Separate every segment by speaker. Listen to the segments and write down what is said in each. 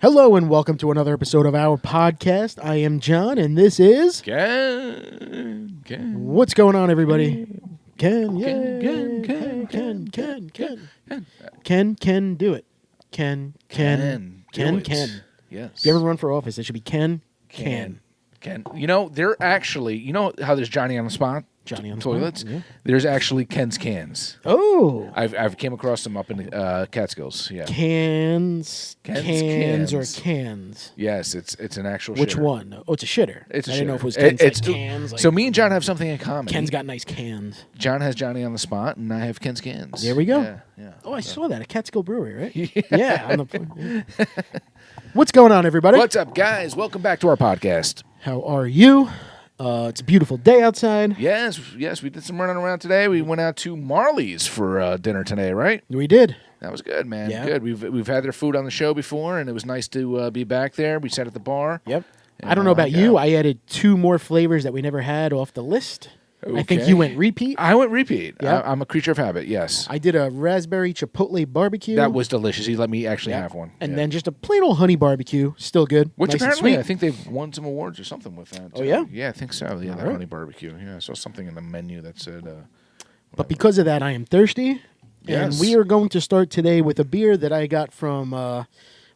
Speaker 1: Hello and welcome to another episode of our podcast. I am John and this is
Speaker 2: Ken.
Speaker 1: What's going on, everybody? Ken do it. Ken.
Speaker 2: Yes.
Speaker 1: If you ever run for office, it should be Ken.
Speaker 2: You know, they're actually, you know how there's Johnny on the spot?
Speaker 1: Johnny on the
Speaker 2: toilets?
Speaker 1: spot, yeah.
Speaker 2: There's actually Ken's cans.
Speaker 1: Oh.
Speaker 2: I've came across them up in Catskills. Yeah.
Speaker 1: Cans or cans?
Speaker 2: Yes, it's an actual
Speaker 1: Which
Speaker 2: shitter.
Speaker 1: one? Oh, it's a shitter.
Speaker 2: It's a
Speaker 1: I didn't know
Speaker 2: shitter.
Speaker 1: if it was Ken's
Speaker 2: It's
Speaker 1: cans.
Speaker 2: so me and John have something in common.
Speaker 1: Ken's got nice cans.
Speaker 2: John has Johnny on the spot, and I have Ken's cans.
Speaker 1: There we go.
Speaker 2: Yeah.
Speaker 1: Oh, I saw that at Catskill Brewery, right? Yeah. What's going on, everybody?
Speaker 2: What's up, guys? Welcome back to our podcast.
Speaker 1: How are you? It's a beautiful day outside.
Speaker 2: Yes, we did some running around today. We went out to Marley's for dinner today, right?
Speaker 1: We did.
Speaker 2: That was good, man.
Speaker 1: Yeah.
Speaker 2: Good. We've had their food on the show before, and it was nice to be back there. We sat at the bar.
Speaker 1: Yep.
Speaker 2: And,
Speaker 1: I don't know about you. I added 2 more flavors that we never had off the list. I think
Speaker 2: Okay.
Speaker 1: you went repeat.
Speaker 2: I went repeat.
Speaker 1: Yep.
Speaker 2: I'm a creature of habit, yes.
Speaker 1: I did a raspberry chipotle barbecue.
Speaker 2: That was delicious. He let me actually have one.
Speaker 1: And
Speaker 2: Yeah.
Speaker 1: then just a plain old honey barbecue. Still good.
Speaker 2: Which
Speaker 1: nice and
Speaker 2: apparently,
Speaker 1: sweet.
Speaker 2: I think they've won some awards or something with that.
Speaker 1: Oh, yeah?
Speaker 2: Yeah, I think so. Yeah, that
Speaker 1: right.
Speaker 2: honey barbecue. Yeah, I saw something in the menu that said...
Speaker 1: But because of that, I am thirsty.
Speaker 2: Yes.
Speaker 1: And we are going to start today with a beer that I got from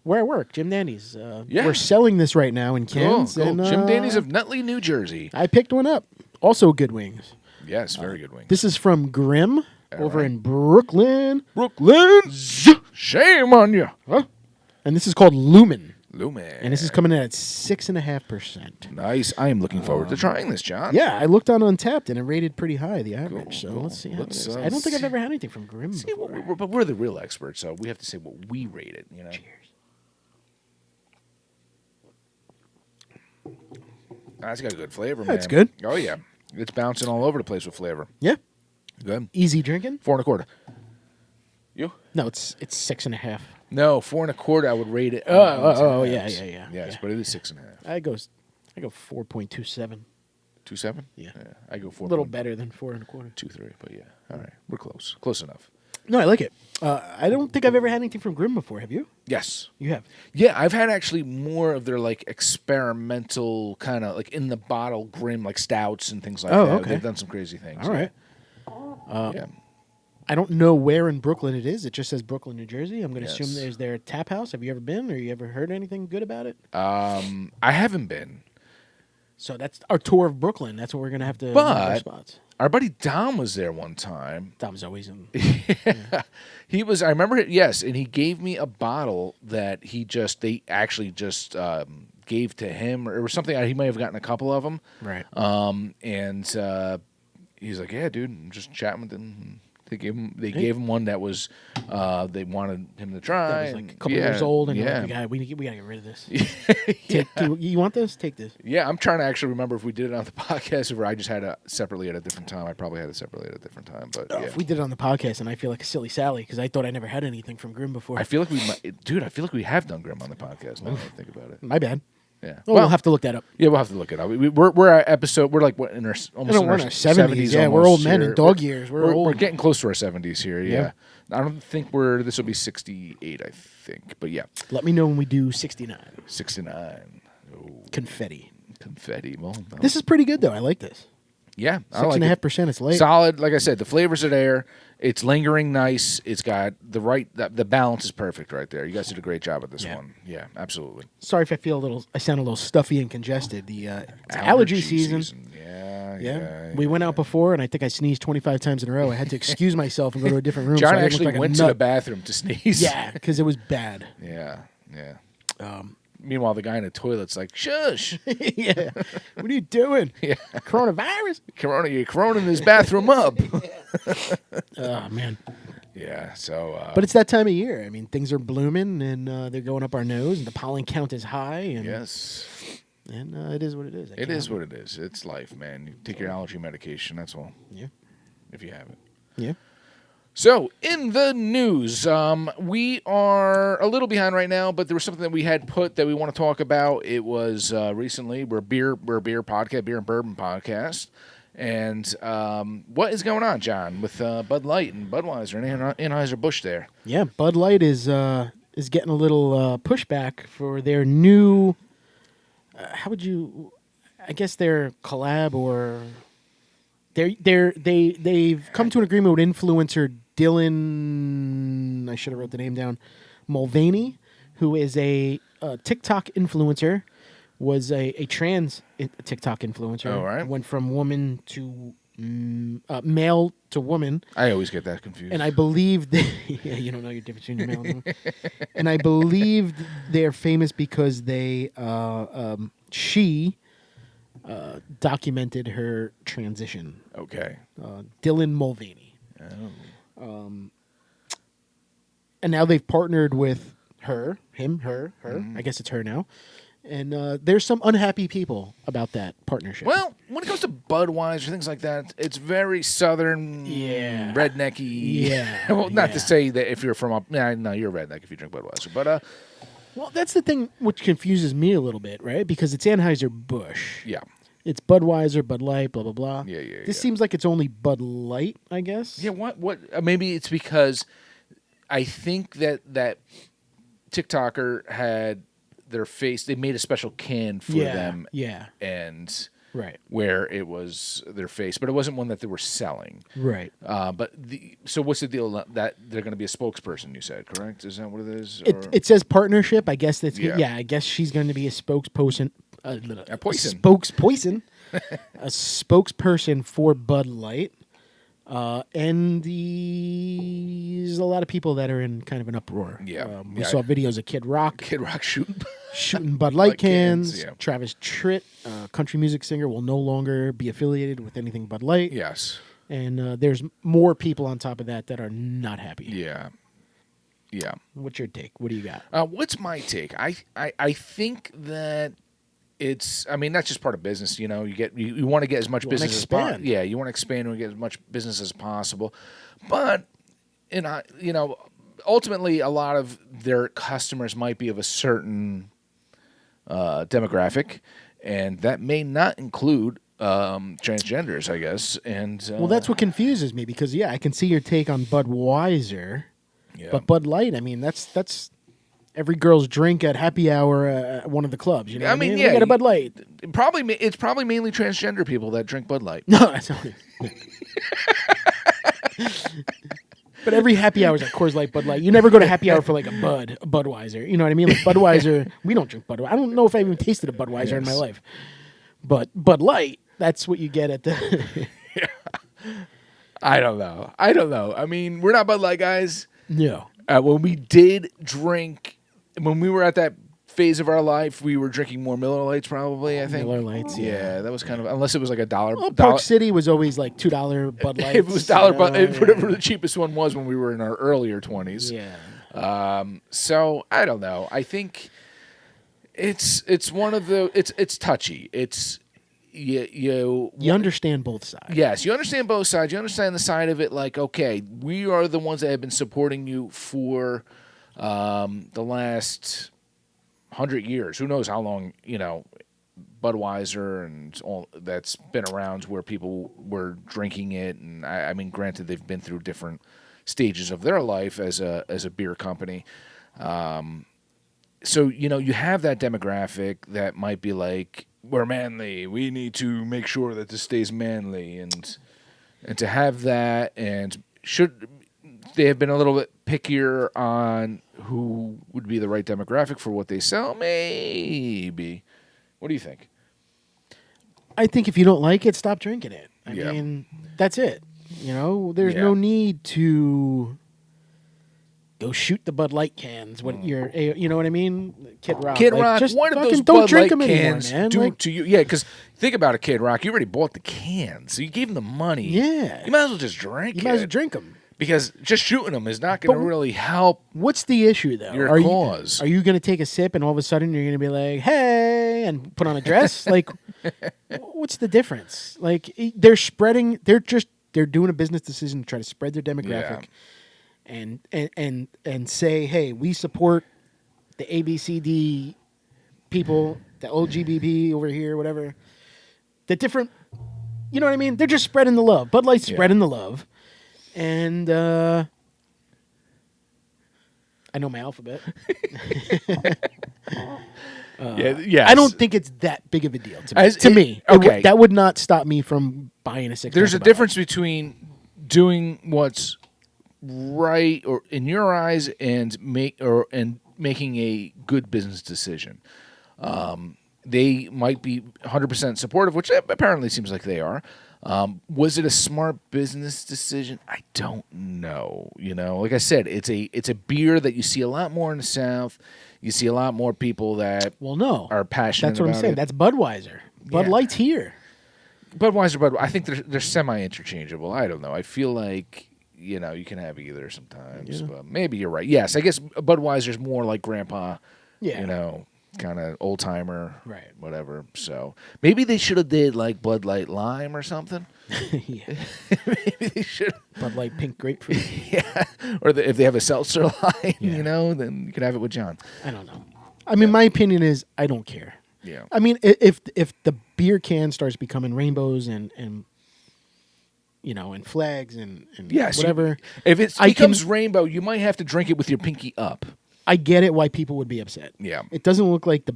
Speaker 1: where I work, Jim Dandy's.
Speaker 2: Yeah.
Speaker 1: We're selling this right now in cans.
Speaker 2: Cool.
Speaker 1: And,
Speaker 2: Jim Dandy's of Nutley, New Jersey.
Speaker 1: I picked one up. Also good wings.
Speaker 2: Yes, very good wings.
Speaker 1: This is from Grimm over
Speaker 2: right.
Speaker 1: in Brooklyn.
Speaker 2: Shame on you.
Speaker 1: Huh? And this is called Lumen.
Speaker 2: Lumen.
Speaker 1: And this is coming in at 6.5%.
Speaker 2: Nice. I am looking forward to trying this, John.
Speaker 1: Yeah, I looked on Untapped and it rated pretty high, the average.
Speaker 2: Cool,
Speaker 1: So let's see how it
Speaker 2: let's,
Speaker 1: is. I don't think I've
Speaker 2: see.
Speaker 1: ever had anything from Grimm
Speaker 2: See,
Speaker 1: before.
Speaker 2: but we're the real experts, so we have to say what we rate it, you know?
Speaker 1: Cheers.
Speaker 2: That's got a good flavor, man.
Speaker 1: That's good.
Speaker 2: Oh, yeah. It's bouncing all over the place with flavor.
Speaker 1: Yeah.
Speaker 2: Good.
Speaker 1: Easy drinking?
Speaker 2: 4 1/4. You?
Speaker 1: No, it's 6.5.
Speaker 2: No, 4 1/4. I would rate it.
Speaker 1: Yeah.
Speaker 2: Yes,
Speaker 1: Yeah.
Speaker 2: but it is 6.5.
Speaker 1: I go 4.27.
Speaker 2: 2.7.
Speaker 1: Yeah.
Speaker 2: I go 4.
Speaker 1: A little better than 4.25.
Speaker 2: 2.3, but yeah. All right, we're close. Close enough.
Speaker 1: No, I like it. I don't think I've ever had anything from Grimm before. Have you?
Speaker 2: Yes.
Speaker 1: You have.
Speaker 2: Yeah, I've had actually more of their like experimental kind of like in the bottle Grimm like stouts and things like
Speaker 1: Oh,
Speaker 2: that.
Speaker 1: okay.
Speaker 2: They've done some crazy things.
Speaker 1: All right.
Speaker 2: Yeah.
Speaker 1: I don't know where in Brooklyn it is. It just says Brooklyn, New Jersey. I'm going to
Speaker 2: Yes.
Speaker 1: assume there's their tap house. Have you ever been or you ever heard anything good about it?
Speaker 2: I haven't been.
Speaker 1: So that's our tour of Brooklyn. That's what we're going to have to
Speaker 2: But-
Speaker 1: mark our spots.
Speaker 2: Our buddy Dom was there one time.
Speaker 1: Dom's always in.
Speaker 2: He was. I remember it. Yes, and he gave me a bottle that they actually just gave to him, or it was something. He may have gotten a couple of them.
Speaker 1: Right.
Speaker 2: And he's like, "Yeah, dude, I'm just chatting with him." They gave him one that was they wanted him to try.
Speaker 1: That was like a
Speaker 2: and-
Speaker 1: couple
Speaker 2: yeah,
Speaker 1: years old, and
Speaker 2: yeah,
Speaker 1: you're like, we got to get rid of this. You want this? Take this.
Speaker 2: yeah. I'm trying to actually remember if we did it on the podcast or I just had it separately at a different time. I probably had it separately at a different time, but yeah.
Speaker 1: If we did it on the podcast, and I feel like a silly Sally because I thought I never had anything from Grimm before.
Speaker 2: I feel like we might, dude. I feel like we have done Grimm on the podcast. Now that I think about it.
Speaker 1: My bad.
Speaker 2: Yeah.
Speaker 1: Well, we'll have to look that up.
Speaker 2: Yeah, we'll have to look it up. We're at episode. We're like what in our almost
Speaker 1: We're in our 70s. Yeah, we're old men in dog years. We're old.
Speaker 2: We're getting close to our 70s here. Yeah.
Speaker 1: Yeah.
Speaker 2: I don't think this will be 68. I think, but yeah,
Speaker 1: Let me know when we do 69.
Speaker 2: 69. Oh,
Speaker 1: Confetti.
Speaker 2: confetti. Well, no.
Speaker 1: This is pretty good, though. I like this.
Speaker 2: Yeah, I like it.
Speaker 1: 6.5%. It's late.
Speaker 2: Solid. Like I said, the flavors are there. It's lingering nice. It's got the balance is perfect right there. You guys did a great job with this
Speaker 1: Yeah.
Speaker 2: one. Yeah, absolutely.
Speaker 1: Sorry if I sound a little stuffy and congested. It's allergy season.
Speaker 2: Yeah.
Speaker 1: We went out before, and I think I sneezed 25 times in a row. I had to excuse myself and go to a different room.
Speaker 2: John
Speaker 1: so I didn't
Speaker 2: actually
Speaker 1: look like a
Speaker 2: went to
Speaker 1: nut.
Speaker 2: the bathroom to sneeze.
Speaker 1: Yeah, because it was bad.
Speaker 2: Yeah. Meanwhile, the guy in the toilet's like, "Shush!
Speaker 1: Yeah. What are you doing?
Speaker 2: Yeah.
Speaker 1: Coronavirus?
Speaker 2: You're coroning this bathroom up."
Speaker 1: Oh, man.
Speaker 2: Yeah. So.
Speaker 1: But it's that time of year. I mean, things are blooming, and they're going up our nose, and the pollen count is high. And,
Speaker 2: yes.
Speaker 1: And it is what it is.
Speaker 2: It is what it is. It's life, man. You take your allergy medication. That's all.
Speaker 1: Yeah.
Speaker 2: If you have it.
Speaker 1: Yeah.
Speaker 2: So, in the news, we are a little behind right now, but there was something that we had put that we want to talk about. It was recently, we're a beer podcast, beer and bourbon podcast. And what is going on, John, with Bud Light and Budweiser and Anheuser-Busch there?
Speaker 1: Yeah, Bud Light is is getting a little pushback for their new. How would you? I guess their collab or they've come to an agreement with influencer Dylan. I should have wrote the name down. Mulvaney, who is a TikTok influencer, was a trans TikTok influencer.
Speaker 2: Oh, right.
Speaker 1: Went from woman to male to woman.
Speaker 2: I always get that confused.
Speaker 1: And I believe yeah, you don't know your difference between male and woman. And I believe they're famous because she documented her transition.
Speaker 2: Okay.
Speaker 1: Dylan Mulvaney.
Speaker 2: Oh.
Speaker 1: And now they've partnered with her. I guess it's her now. And there's some unhappy people about that partnership.
Speaker 2: Well, when it comes to Budweiser, things like that, it's very southern, rednecky.
Speaker 1: Yeah.
Speaker 2: Well, not to say that if you're from up... No, you're a redneck if you drink Budweiser. But,
Speaker 1: well, that's the thing which confuses me a little bit, right? Because it's Anheuser-Busch.
Speaker 2: yeah.
Speaker 1: It's Budweiser, Bud Light, blah, blah, blah.
Speaker 2: Yeah.
Speaker 1: This seems like it's only Bud Light, I guess.
Speaker 2: Yeah, what? Maybe it's because I think that TikToker had their face. They made a special can for them.
Speaker 1: Yeah.
Speaker 2: And
Speaker 1: right,
Speaker 2: where it was their face, but it wasn't one that they were selling.
Speaker 1: Right.
Speaker 2: So what's the deal that they're going to be a spokesperson? You said, correct? Is that what it is?
Speaker 1: It says partnership. I guess that's
Speaker 2: Yeah.
Speaker 1: I guess she's going to be a spokesperson. A spokesperson. A spokesperson for Bud Light. And there's a lot of people that are in kind of an uproar.
Speaker 2: Yeah.
Speaker 1: We saw videos of Kid Rock
Speaker 2: shooting
Speaker 1: Bud Light cans.
Speaker 2: yeah.
Speaker 1: Travis Tritt, country music singer, will no longer be affiliated with anything Bud Light.
Speaker 2: Yes.
Speaker 1: And there's more people on top of that are not happy.
Speaker 2: Yeah. Yeah.
Speaker 1: What's your take? What do you got?
Speaker 2: What's my take? I think that it's, I mean, that's just part of business. You know, you want to get as much business as possible. Yeah, you want to expand and get as much business as possible. But, ultimately, a lot of their customers might be of a certain demographic, and that may not include transgenders, I guess. And
Speaker 1: well, that's what confuses me because, I can see your take on Budweiser, but Bud Light, I mean, that's every girl's drink at happy hour at one of the clubs. You know, I mean,
Speaker 2: yeah,
Speaker 1: we got a Bud Light.
Speaker 2: It's probably mainly transgender people that drink Bud Light.
Speaker 1: No, that's not But every happy hour is like Coors Light, Bud Light. You never go to happy hour for like a Budweiser. You know what I mean? Like Budweiser, we don't drink Budweiser. I don't know if I even tasted a Budweiser in my life. But Bud Light, that's what you get at the...
Speaker 2: I don't know. I mean, we're not Bud Light guys.
Speaker 1: No.
Speaker 2: When we did drink, when we were at that phase of our life, we were drinking more Miller Lights probably, I think.
Speaker 1: Miller Lights,
Speaker 2: yeah. That was kind of, unless it was like $1.
Speaker 1: Well, Park City was always like $2 Bud Lights.
Speaker 2: It was $1, whatever the cheapest one was when we were in our earlier 20s.
Speaker 1: Yeah.
Speaker 2: So, I don't know. I think it's one of the, it's touchy. It's, you
Speaker 1: understand both sides.
Speaker 2: Yes, you understand both sides. You understand the side of it like, okay, we are the ones that have been supporting you for the last 100 years. Who knows how long, Budweiser and all that's been around where people were drinking it. And I mean, granted, they've been through different stages of their life as a beer company. So, you have that demographic that might be like, we're manly. We need to make sure that this stays manly, and to have that, and should they have been a little bit pickier on who would be the right demographic for what they sell? Maybe. What do you think?
Speaker 1: I think if you don't like it, stop drinking it. I
Speaker 2: Yeah.
Speaker 1: mean, that's it. There's no need to go shoot the Bud Light cans when you're, you know what I mean? Kid Rock. Just
Speaker 2: what did those
Speaker 1: don't
Speaker 2: Bud
Speaker 1: drink
Speaker 2: Light
Speaker 1: them
Speaker 2: cans
Speaker 1: anymore, man.
Speaker 2: do to you? Yeah, because think about it, Kid Rock. You already bought the cans, so you gave them the money.
Speaker 1: Yeah.
Speaker 2: You might as well just drink it.
Speaker 1: You might as well drink them.
Speaker 2: Because just shooting them is not going to really help.
Speaker 1: What's the issue, though?
Speaker 2: Your cause.
Speaker 1: Are you going to take a sip and all of a sudden you're going to be like, hey, and put on a dress? Like, what's the difference? Like, they're doing a business decision to try to spread their demographic and say, hey, we support the ABCD people, the LGBT over here, whatever. The different, you know what I mean? They're just spreading the love. Bud Light's spreading the love. And I know my alphabet.
Speaker 2: Yeah.
Speaker 1: I don't think it's that big of a deal to me.
Speaker 2: Okay.
Speaker 1: That would not stop me from buying a 6.
Speaker 2: There's a difference between doing what's right or in your eyes and making a good business decision. They might be 100% supportive, which apparently seems like they are. Was it a smart business decision? I don't know. Like I said, it's a beer that you see a lot more in the South. You see a lot more people that are passionate.
Speaker 1: That's what I'm saying.
Speaker 2: It.
Speaker 1: That's Budweiser. Bud Light's here.
Speaker 2: Budweiser, I think they're semi-interchangeable. I don't know. I feel like you can have either sometimes.
Speaker 1: Yeah.
Speaker 2: But maybe you're right. Yes, I guess Budweiser's more like Grandpa.
Speaker 1: Yeah.
Speaker 2: Kind of old timer,
Speaker 1: right?
Speaker 2: Whatever. So maybe they should have did like Bud Light Lime or something.
Speaker 1: Yeah.
Speaker 2: Maybe they should.
Speaker 1: Bud Light Pink Grapefruit.
Speaker 2: Yeah. Or if they have a seltzer line, then you can have it with John.
Speaker 1: I don't know. I mean, my opinion is I don't care.
Speaker 2: Yeah.
Speaker 1: I mean, if the beer can starts becoming rainbows and flags and whatever,
Speaker 2: if it becomes rainbow, you might have to drink it with your pinky up.
Speaker 1: I get it why people would be upset.
Speaker 2: Yeah.
Speaker 1: It doesn't look like the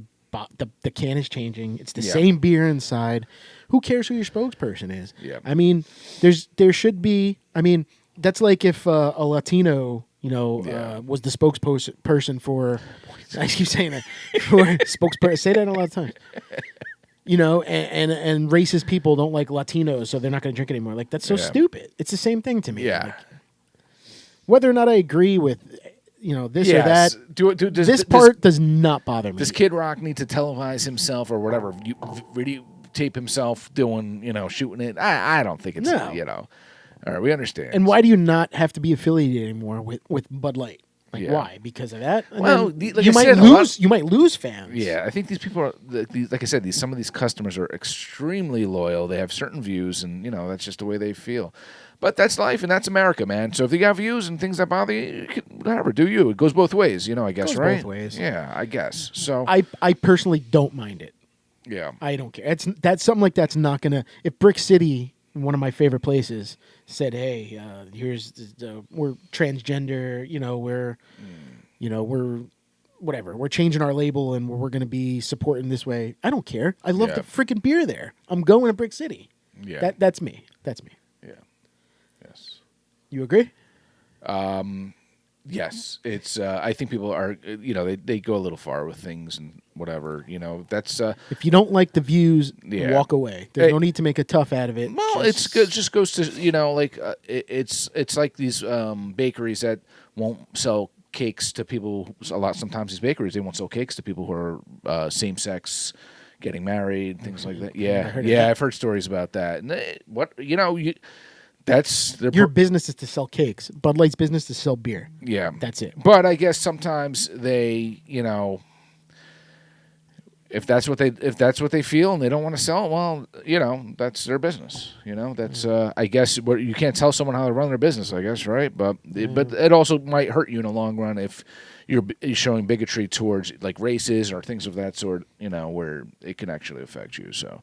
Speaker 1: can is changing. It's the same beer inside. Who cares who your spokesperson is?
Speaker 2: Yeah.
Speaker 1: I mean, there should be. I mean, that's like if a Latino, was the spokesperson for. I keep saying that for spokesperson. Say that a lot of times. And racist people don't like Latinos, so they're not going to drink anymore. Like that's so stupid. It's the same thing to me.
Speaker 2: Yeah.
Speaker 1: Like, whether or not I agree with. This or that. This part does not bother me.
Speaker 2: Does Kid Rock need to televise himself or whatever? Videotape himself doing, shooting it? I don't think it's, All right, we understand.
Speaker 1: And why do you not have to be affiliated anymore with Bud Light? Like, why? Because of that? And you might lose fans.
Speaker 2: Yeah, I think these people are, like I said, some of these customers are extremely loyal. They have certain views, and, that's just the way they feel. But that's life, and that's America, man. So if you got views and things that bother you, whatever, do you. It goes both ways, I guess, right?
Speaker 1: Both ways.
Speaker 2: Yeah, I guess. So
Speaker 1: I personally don't mind it.
Speaker 2: Yeah.
Speaker 1: I don't care. That's something like that's not going to... If Brick City, one of my favorite places, said, hey, we're transgender, we're... whatever. We're changing our label, and we're going to be supporting this way. I don't care. I love the freaking beer there. I'm going to Brick City.
Speaker 2: Yeah.
Speaker 1: That's me. That's me.
Speaker 2: Yeah. Yes.
Speaker 1: You agree?
Speaker 2: Yes. It's. I think people are. They go a little far with things and whatever. That's.
Speaker 1: If you don't like the views, walk away. There's no need to make a tough out of it.
Speaker 2: Well, it just goes to it's like these bakeries that won't sell cakes to people. Sometimes these bakeries they won't sell cakes to people who are same sex. Getting married, things like that. Yeah, I've heard stories about that. And that's
Speaker 1: your business is to sell cakes. Bud Light's business is to sell beer.
Speaker 2: Yeah,
Speaker 1: that's it.
Speaker 2: But I guess sometimes they, if that's what they feel and they don't want to sell it, well, that's their business. That's I guess you can't tell someone how to run their business. I guess, right? But it also might hurt you in the long run if you're showing bigotry towards like races or things of that sort, where it can actually affect you. So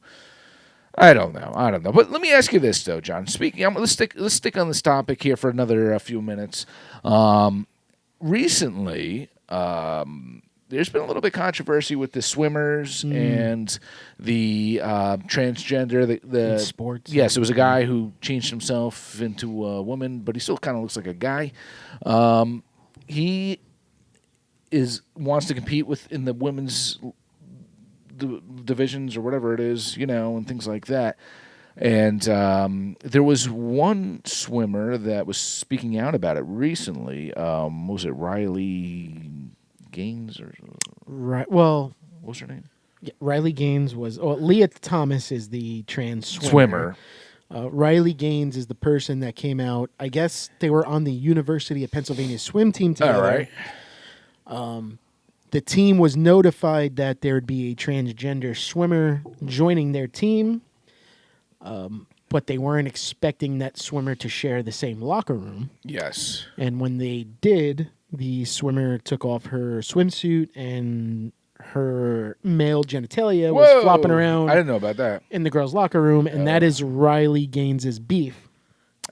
Speaker 2: I don't know. But let me ask you this though, John. Let's stick on this topic here for another few minutes. Recently, there's been a little bit of controversy with the swimmers and the transgender. The
Speaker 1: sports.
Speaker 2: Yes, it was a guy who changed himself into a woman, but he still kind of looks like a guy. He wants to compete in the women's divisions or whatever it is, and things like that. And there was one swimmer that was speaking out about it recently. Was it Riley Gaines or
Speaker 1: right? Well,
Speaker 2: what was her name?
Speaker 1: Yeah, Riley Gaines was. Leah Thomas is the trans swimmer. Riley Gaines is the person that came out. I guess they were on the University of Pennsylvania swim team together.
Speaker 2: All right.
Speaker 1: The team was notified that there would be a transgender swimmer joining their team, but they weren't expecting that swimmer to share the same locker room.
Speaker 2: Yes.
Speaker 1: And when they did, the swimmer took off her swimsuit and her male genitalia was flopping around.
Speaker 2: I didn't know about that.
Speaker 1: In the girls' locker room, and that is Riley Gaines's beef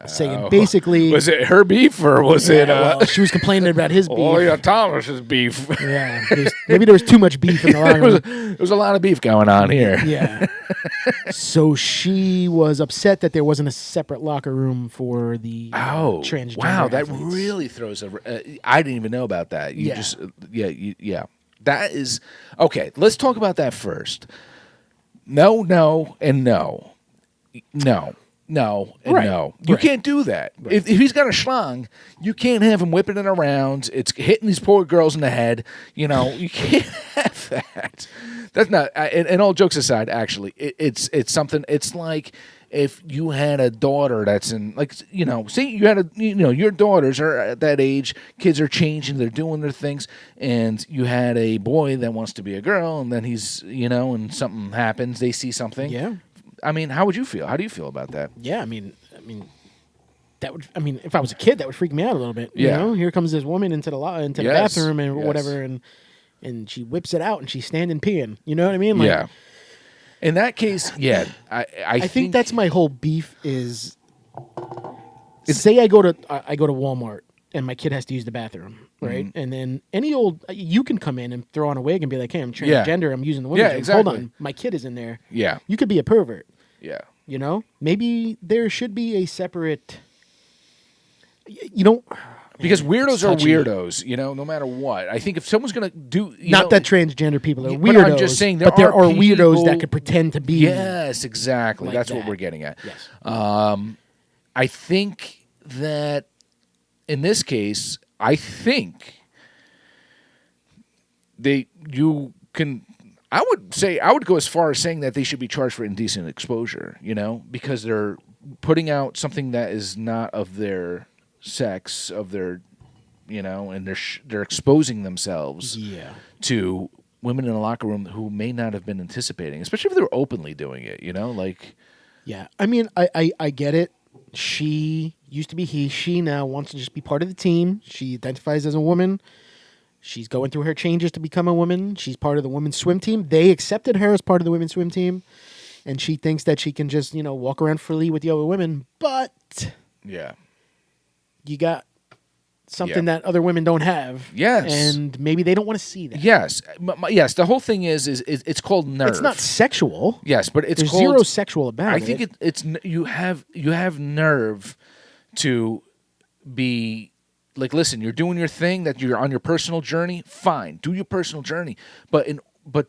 Speaker 1: saying basically,
Speaker 2: Was it her beef or was it?
Speaker 1: well, she was complaining about his beef.
Speaker 2: Oh yeah, Thomas's beef.
Speaker 1: Yeah, maybe there was too much beef in the locker room.
Speaker 2: There was a lot of beef going on here.
Speaker 1: Yeah. So she was upset that there wasn't a separate locker room for the transgender.
Speaker 2: Wow, that
Speaker 1: athletes.
Speaker 2: really throws a. I didn't even know about that. You
Speaker 1: Yeah.
Speaker 2: just yeah. That is okay. Let's talk about that first. No, and no. No, and
Speaker 1: Right.
Speaker 2: no. You
Speaker 1: Right.
Speaker 2: can't do that. If he's got a schlong, you can't have him whipping it around. It's hitting these poor girls in the head. You can't have that. That's not. And all jokes aside, actually, it's something. It's like if you had a daughter that's in, say you had your daughters are at that age. Kids are changing. They're doing their things, and you had a boy that wants to be a girl, and then he's and something happens. They see something.
Speaker 1: Yeah.
Speaker 2: I mean, how would you feel? How do you feel about that?
Speaker 1: Yeah, I mean, that would. I mean, if I was a kid, that would freak me out a little bit.
Speaker 2: Yeah.
Speaker 1: Here comes this woman into the
Speaker 2: Yes,
Speaker 1: bathroom and
Speaker 2: yes.
Speaker 1: whatever, and she whips it out and she's standing peeing. You know what I mean?
Speaker 2: Yeah. In that case, yeah,
Speaker 1: I think that's my whole beef is. Say I go to Walmart and my kid has to use the bathroom, right?
Speaker 2: Mm-hmm.
Speaker 1: And then you can come in and throw on a wig and be like, "Hey, I'm transgender. I'm using the women's
Speaker 2: Yeah,
Speaker 1: room.
Speaker 2: exactly.
Speaker 1: Hold on, my kid is in there.
Speaker 2: Yeah.
Speaker 1: You could be a pervert.
Speaker 2: Yeah.
Speaker 1: Maybe there should be a separate.
Speaker 2: Because weirdos are
Speaker 1: touchy.
Speaker 2: weirdos, no matter what. I think if someone's going to do...
Speaker 1: Not that transgender people are
Speaker 2: Yeah,
Speaker 1: weirdos.
Speaker 2: but I'm just saying there
Speaker 1: but there
Speaker 2: are
Speaker 1: are weirdos
Speaker 2: people-
Speaker 1: that could pretend to be.
Speaker 2: Yes, exactly.
Speaker 1: like
Speaker 2: That's what
Speaker 1: that.
Speaker 2: we're getting at.
Speaker 1: Yes.
Speaker 2: I think that in this case, I think I would go as far as saying that they should be charged for indecent exposure, because they're putting out something that is not of their sex, of their, and they're exposing themselves
Speaker 1: Yeah.
Speaker 2: to women in a locker room who may not have been anticipating, especially if they're openly doing it,
Speaker 1: Yeah. I mean, I get it. She used to be he. She now wants to just be part of the team. She identifies as a woman. She's going through her changes to become a woman. She's part of the women's swim team. They accepted her as part of the women's swim team. And she thinks that she can just, walk around freely with the other women. But
Speaker 2: yeah.
Speaker 1: you got something that other women don't have.
Speaker 2: Yes.
Speaker 1: And maybe they don't want to see that.
Speaker 2: Yes. Yes. The whole thing is it's called nerve.
Speaker 1: It's not sexual.
Speaker 2: Yes, but it's
Speaker 1: There's
Speaker 2: called
Speaker 1: zero sexual about it.
Speaker 2: I think it's you have nerve to be like, listen, you're doing your thing, that you're on your personal journey. Fine, do your personal journey, but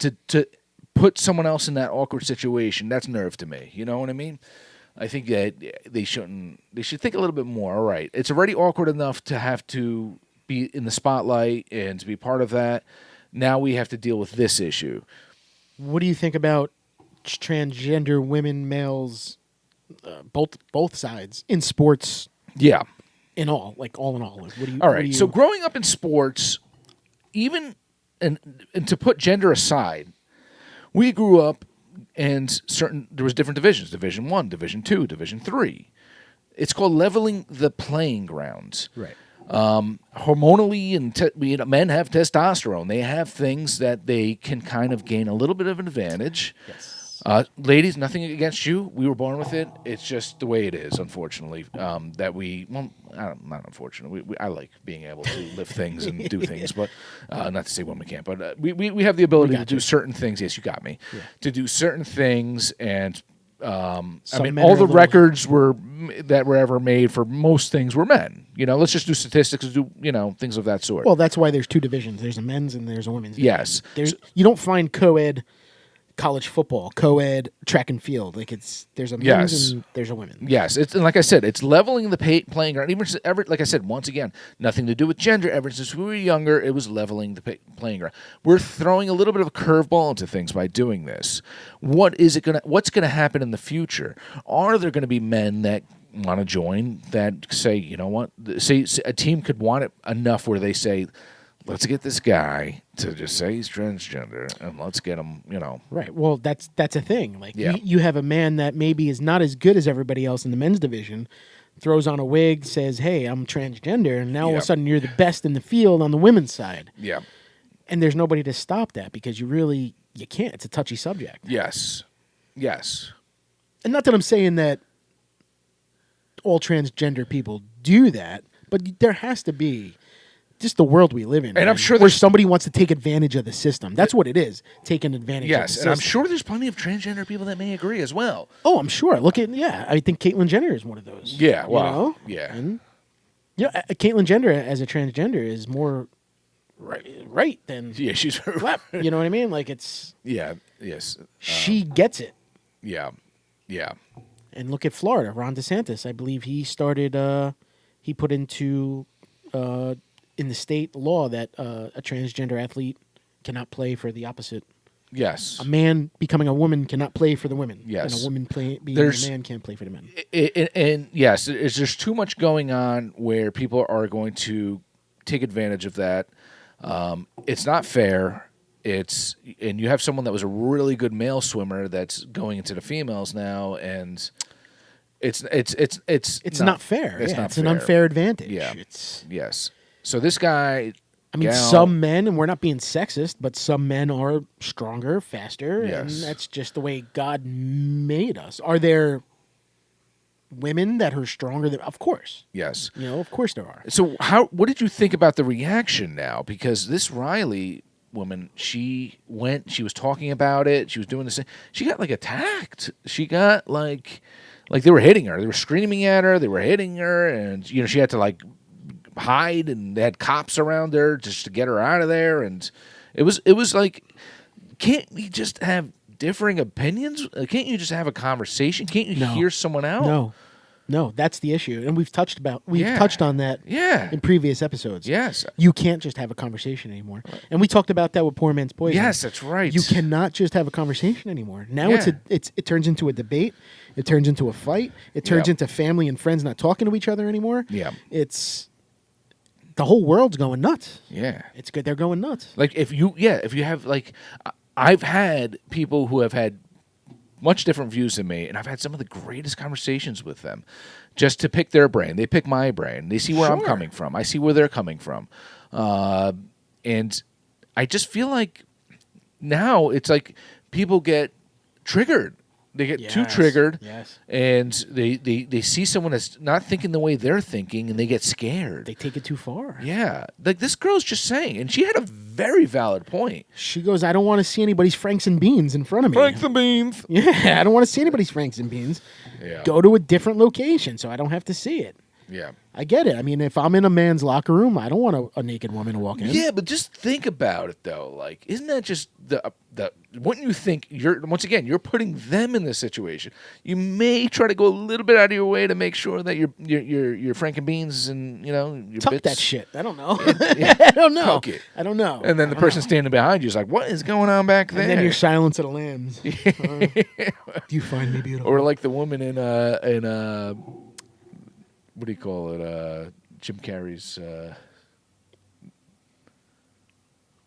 Speaker 2: to put someone else in that awkward situation, that's nerve to me. You know what I mean? I think that they should think a little bit more. All right, it's already awkward enough to have to be in the spotlight and to be part of that. Now we have to deal with this issue.
Speaker 1: What do you think about transgender women, males, both sides in sports?
Speaker 2: Yeah.
Speaker 1: In all, all in all. Like, what do you?
Speaker 2: All right. So growing up in sports, even and to put gender aside, we grew up and there was different divisions: Division 1, Division 2, Division 3. It's called leveling the playing grounds.
Speaker 1: Right.
Speaker 2: Hormonally, and men have testosterone. They have things that they can kind of gain a little bit of an advantage.
Speaker 1: Yes.
Speaker 2: Ladies, nothing against you. We were born with it. It's just the way it is, unfortunately. Not unfortunately. I like being able to lift things and do things, but not to say women can't. But we have the ability to do certain things. Yes, you got me. Yeah. To do certain things, and all the records that were ever made for most things were men. Let's just do statistics and do things of that sort.
Speaker 1: Well, that's why there's two divisions. There's a men's and there's a women's.
Speaker 2: Yes.
Speaker 1: You don't find co-ed college football, co-ed track and field. There's a men's and there's a women's.
Speaker 2: Yes, and like I said, it's leveling the playing ground. Like I said, once again, nothing to do with gender. Ever since we were younger, it was leveling the playing ground. We're throwing a little bit of a curveball into things by doing this. What's gonna happen in the future? Are there going to be men that want to join that say, you know what? Say a team could want it enough where they say, let's get this guy to just say he's transgender, and let's get him,
Speaker 1: Right. Well, that's a thing.
Speaker 2: Yeah.
Speaker 1: You have a man that maybe is not as good as everybody else in the men's division, throws on a wig, says, "Hey, I'm transgender," and now all of a sudden you're the best in the field on the women's side.
Speaker 2: Yeah.
Speaker 1: And there's nobody to stop that because you can't. It's a touchy subject.
Speaker 2: Yes. Yes.
Speaker 1: And not that I'm saying that all transgender people do that, but there has to be just the world we live in.
Speaker 2: And I'm
Speaker 1: man,
Speaker 2: sure
Speaker 1: where
Speaker 2: there's-
Speaker 1: somebody wants to take advantage of the system. That's what it is, taking advantage of the
Speaker 2: Yes,
Speaker 1: system.
Speaker 2: and I'm sure there's plenty of transgender people that may agree as well.
Speaker 1: Oh, I'm sure. Look at, I think Caitlyn Jenner is one of those.
Speaker 2: Yeah,
Speaker 1: you
Speaker 2: wow.
Speaker 1: know?
Speaker 2: Yeah.
Speaker 1: And, Caitlyn Jenner as a transgender is more right than
Speaker 2: Yeah, she's
Speaker 1: left. You know what I mean? Like, it's...
Speaker 2: Yeah, yes.
Speaker 1: She gets it.
Speaker 2: Yeah. Yeah.
Speaker 1: And look at Florida. Ron DeSantis, I believe he started... he put into... in the state law that a transgender athlete cannot play for the opposite.
Speaker 2: Yes.
Speaker 1: A man becoming a woman cannot play for the women.
Speaker 2: Yes.
Speaker 1: And a woman being
Speaker 2: There's-
Speaker 1: a man can't play for the men.
Speaker 2: And yes, there's too much going on where people are going to take advantage of that. It's not fair. And you have someone that was a really good male swimmer that's going into the females now, and it's
Speaker 1: not fair.
Speaker 2: It's
Speaker 1: Yeah,
Speaker 2: not
Speaker 1: it's
Speaker 2: fair.
Speaker 1: an unfair advantage.
Speaker 2: Yeah.
Speaker 1: It's...
Speaker 2: Yes. So this guy.
Speaker 1: I mean,
Speaker 2: gal-
Speaker 1: some men, and we're not being sexist, but some men are stronger, faster,
Speaker 2: Yes.
Speaker 1: and that's just the way God made us. Are there women that are stronger than? Of course.
Speaker 2: Yes.
Speaker 1: Of course there are.
Speaker 2: So what did you think about the reaction now? Because this Riley woman, she was talking about it. She was doing this. She got like attacked. She got like they were hitting her. They were screaming at her. They were hitting her, and she had to like hide, and they had cops around her just to get her out of there. And it was like, can't we just have differing opinions? Can't you just have a conversation? Can't you
Speaker 1: No.
Speaker 2: hear someone out?
Speaker 1: No, that's the issue, and we've touched
Speaker 2: Yeah.
Speaker 1: touched on that
Speaker 2: Yeah.
Speaker 1: in previous episodes.
Speaker 2: Yes.
Speaker 1: You can't just have a conversation anymore, and we talked about that with Poor Man's Poison.
Speaker 2: Yes, that's right.
Speaker 1: You cannot just have a conversation anymore. Now
Speaker 2: Yeah.
Speaker 1: it turns into a debate. It turns into a fight. It turns
Speaker 2: Yeah.
Speaker 1: into family and friends not talking to each other anymore.
Speaker 2: Yeah.
Speaker 1: It's the whole world's going nuts.
Speaker 2: Yeah.
Speaker 1: It's good. They're going nuts.
Speaker 2: Like if you have like, I've had people who have had much different views than me, and I've had some of the greatest conversations with them, just to pick their brain. They pick my brain. They see where I'm
Speaker 1: Sure.
Speaker 2: coming from. I see where they're coming from, and I just feel like now it's like people get triggered. They get too
Speaker 1: Yes,
Speaker 2: triggered,
Speaker 1: yes.
Speaker 2: and they see someone that's not thinking the way they're thinking, and they get scared.
Speaker 1: They take it too far.
Speaker 2: Yeah, like this girl's just saying, and she had a very valid point.
Speaker 1: She goes, I don't want to see anybody's Franks and Beans in front of me.
Speaker 2: Franks and beans.
Speaker 1: Yeah, I don't want to see anybody's Franks and Beans.
Speaker 2: Yeah.
Speaker 1: Go to a different location so I don't have to see it.
Speaker 2: Yeah.
Speaker 1: I get it. I mean, if I'm in a man's locker room, I don't want a naked woman to walk in.
Speaker 2: Yeah, but just think about it though. Like, isn't that just the wouldn't you think you're putting them in this situation? You may try to go a little bit out of your way to make sure that your Frank and Beans and your
Speaker 1: Tuck
Speaker 2: bits.
Speaker 1: that shit. I don't know.
Speaker 2: Yeah.
Speaker 1: I don't know.
Speaker 2: Tuck it.
Speaker 1: I don't know.
Speaker 2: And then the person standing behind you is like, "What is going on back there?"
Speaker 1: And then you're Silence of the Lambs. Do you find me beautiful?
Speaker 2: Or like the woman in what do you call it? Jim Carrey's. What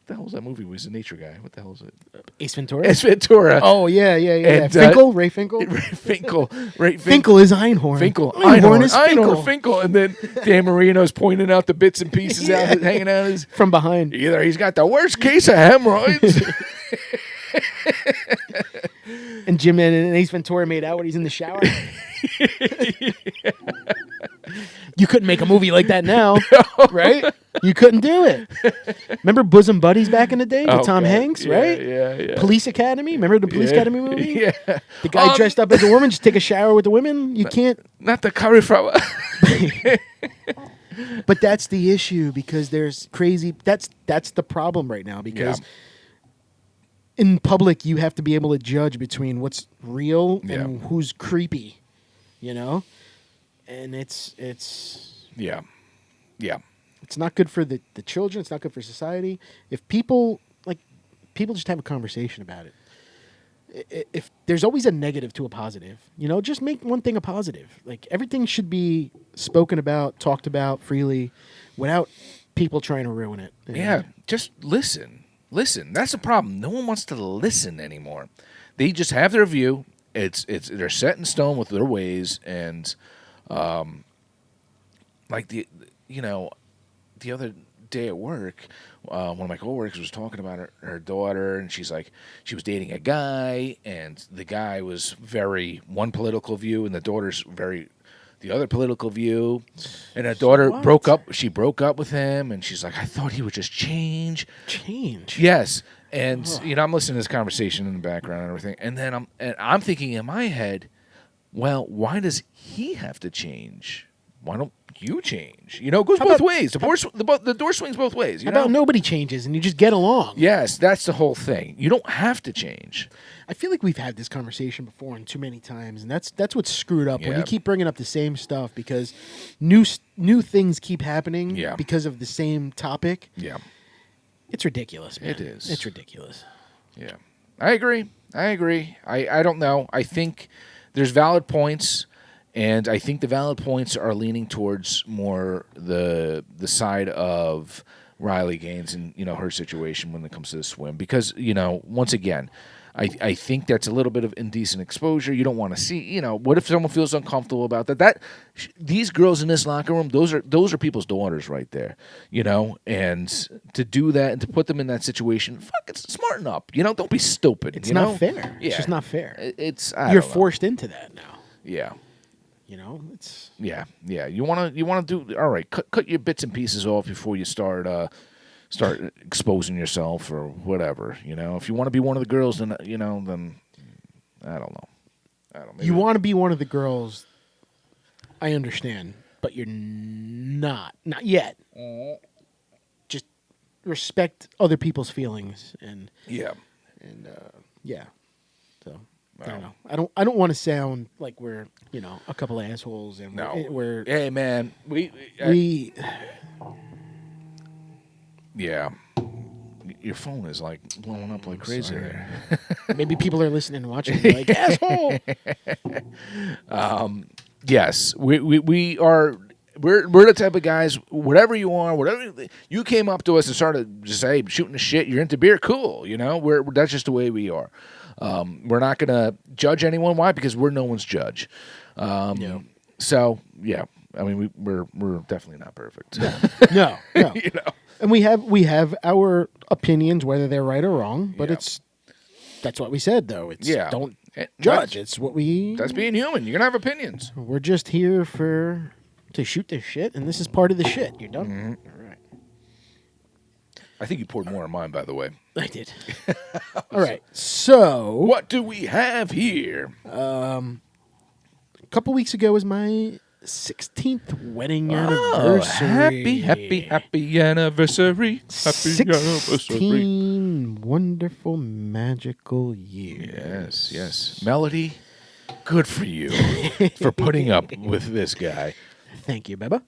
Speaker 2: the hell was that movie? He was a nature guy. What the hell is it?
Speaker 1: Ace Ventura?
Speaker 2: Ace Ventura.
Speaker 1: Oh, yeah.
Speaker 2: And,
Speaker 1: Finkel? Ray Finkel?
Speaker 2: Finkel. Right,
Speaker 1: Finkel is Einhorn.
Speaker 2: Finkel.
Speaker 1: Einhorn is Finkel.
Speaker 2: Finkel. And then Dan Marino's pointing out the bits and pieces out, hanging out his.
Speaker 1: From behind.
Speaker 2: Either he's got the worst case of hemorrhoids.
Speaker 1: And Jim and Ace Ventura made out when he's in the shower. You couldn't make a movie like that now, right? You couldn't do it. Remember Bosom Buddies back in the day with Tom
Speaker 2: God.
Speaker 1: Hanks,
Speaker 2: Yeah,
Speaker 1: right?
Speaker 2: Yeah.
Speaker 1: Police Academy. Remember the Police Academy movie?
Speaker 2: Yeah.
Speaker 1: The guy dressed up as a woman just take a shower with the women. You can't.
Speaker 2: Not the cauliflower.
Speaker 1: But that's the issue because there's crazy. That's the problem right now because in public you have to be able to judge between what's real and who's creepy, and it's
Speaker 2: Yeah.
Speaker 1: it's not good for the children. It's not good for society. If people just have a conversation about it. If there's always a negative to a positive, just make one thing a positive. Like everything should be spoken about, talked about freely, without people trying to ruin it.
Speaker 2: Yeah. Just listen. Listen. That's the problem. No one wants to listen anymore. They just have their view. They're set in stone with their ways, and like the other day at work, one of my coworkers was talking about her daughter, and she's like, she was dating a guy, and the guy was very one political view, and the daughter's very the other political view. And her daughter
Speaker 1: what?
Speaker 2: broke up. She broke up with him, and she's like, I thought he would just change.
Speaker 1: Change.
Speaker 2: Yes. And I'm listening to this conversation in the background and everything, and then I'm thinking in my head, well, why does he have to change? Why don't you change? It goes both ways. The door swings both ways.
Speaker 1: How about nobody changes and you just get along?
Speaker 2: Yes, that's the whole thing. You don't have to change.
Speaker 1: I feel like we've had this conversation before and too many times, and that's what's screwed up when
Speaker 2: Yeah.
Speaker 1: you keep bringing up the same stuff because new things keep happening
Speaker 2: Yeah.
Speaker 1: because of the same topic.
Speaker 2: Yeah,
Speaker 1: It's ridiculous, man.
Speaker 2: It is.
Speaker 1: It's ridiculous.
Speaker 2: yeah. I agree. I don't know. I think there's valid points. And I think the valid points are leaning towards more the side of Riley Gaines and her situation when it comes to the swim because once again, I think that's a little bit of indecent exposure. You don't want to see what if someone feels uncomfortable about that? These girls in this locker room, those are people's daughters right there, and to do that and to put them in that situation, smarten up, don't be stupid.
Speaker 1: It's not fair.
Speaker 2: Yeah.
Speaker 1: It's just not fair.
Speaker 2: You're
Speaker 1: forced into that now.
Speaker 2: Yeah.
Speaker 1: It's
Speaker 2: Yeah. You want to do all right. Cut your bits and pieces off before you start exposing yourself or whatever. If you want to be one of the girls, then then I don't know.
Speaker 1: you want to be one of the girls. I understand, but you're not yet. Just respect other people's feelings and
Speaker 2: Yeah.
Speaker 1: yeah. So. I don't know. I don't want to sound like we're a couple assholes and
Speaker 2: No.
Speaker 1: we're
Speaker 2: Hey man, we yeah. Your phone is like blowing up like crazy there.
Speaker 1: maybe people are listening and watching and be like asshole.
Speaker 2: Yes, we are. We're the type of guys. Whatever you are, whatever you came up to us and started just say shooting the shit. You're into beer, cool. That's just the way we are. We're not gonna judge anyone. Why? Because we're no one's judge. So yeah, I mean we're definitely not perfect.
Speaker 1: No. And we have our opinions, whether they're right or wrong. But that's what we said though. It's don't judge. It's what we.
Speaker 2: That's being human. You're gonna have opinions.
Speaker 1: We're just here to shoot this shit, and this is part of the shit. You're done.
Speaker 2: Mm-hmm.
Speaker 1: All right.
Speaker 2: I think you poured more on mine, by the way.
Speaker 1: I did. All right. So
Speaker 2: What do we have here?
Speaker 1: a couple weeks ago was my 16th wedding anniversary.
Speaker 2: Happy anniversary. Happy anniversary.
Speaker 1: 16 wonderful, magical years.
Speaker 2: Yes. Melody, good for you for putting up with this guy.
Speaker 1: Thank you, Beba.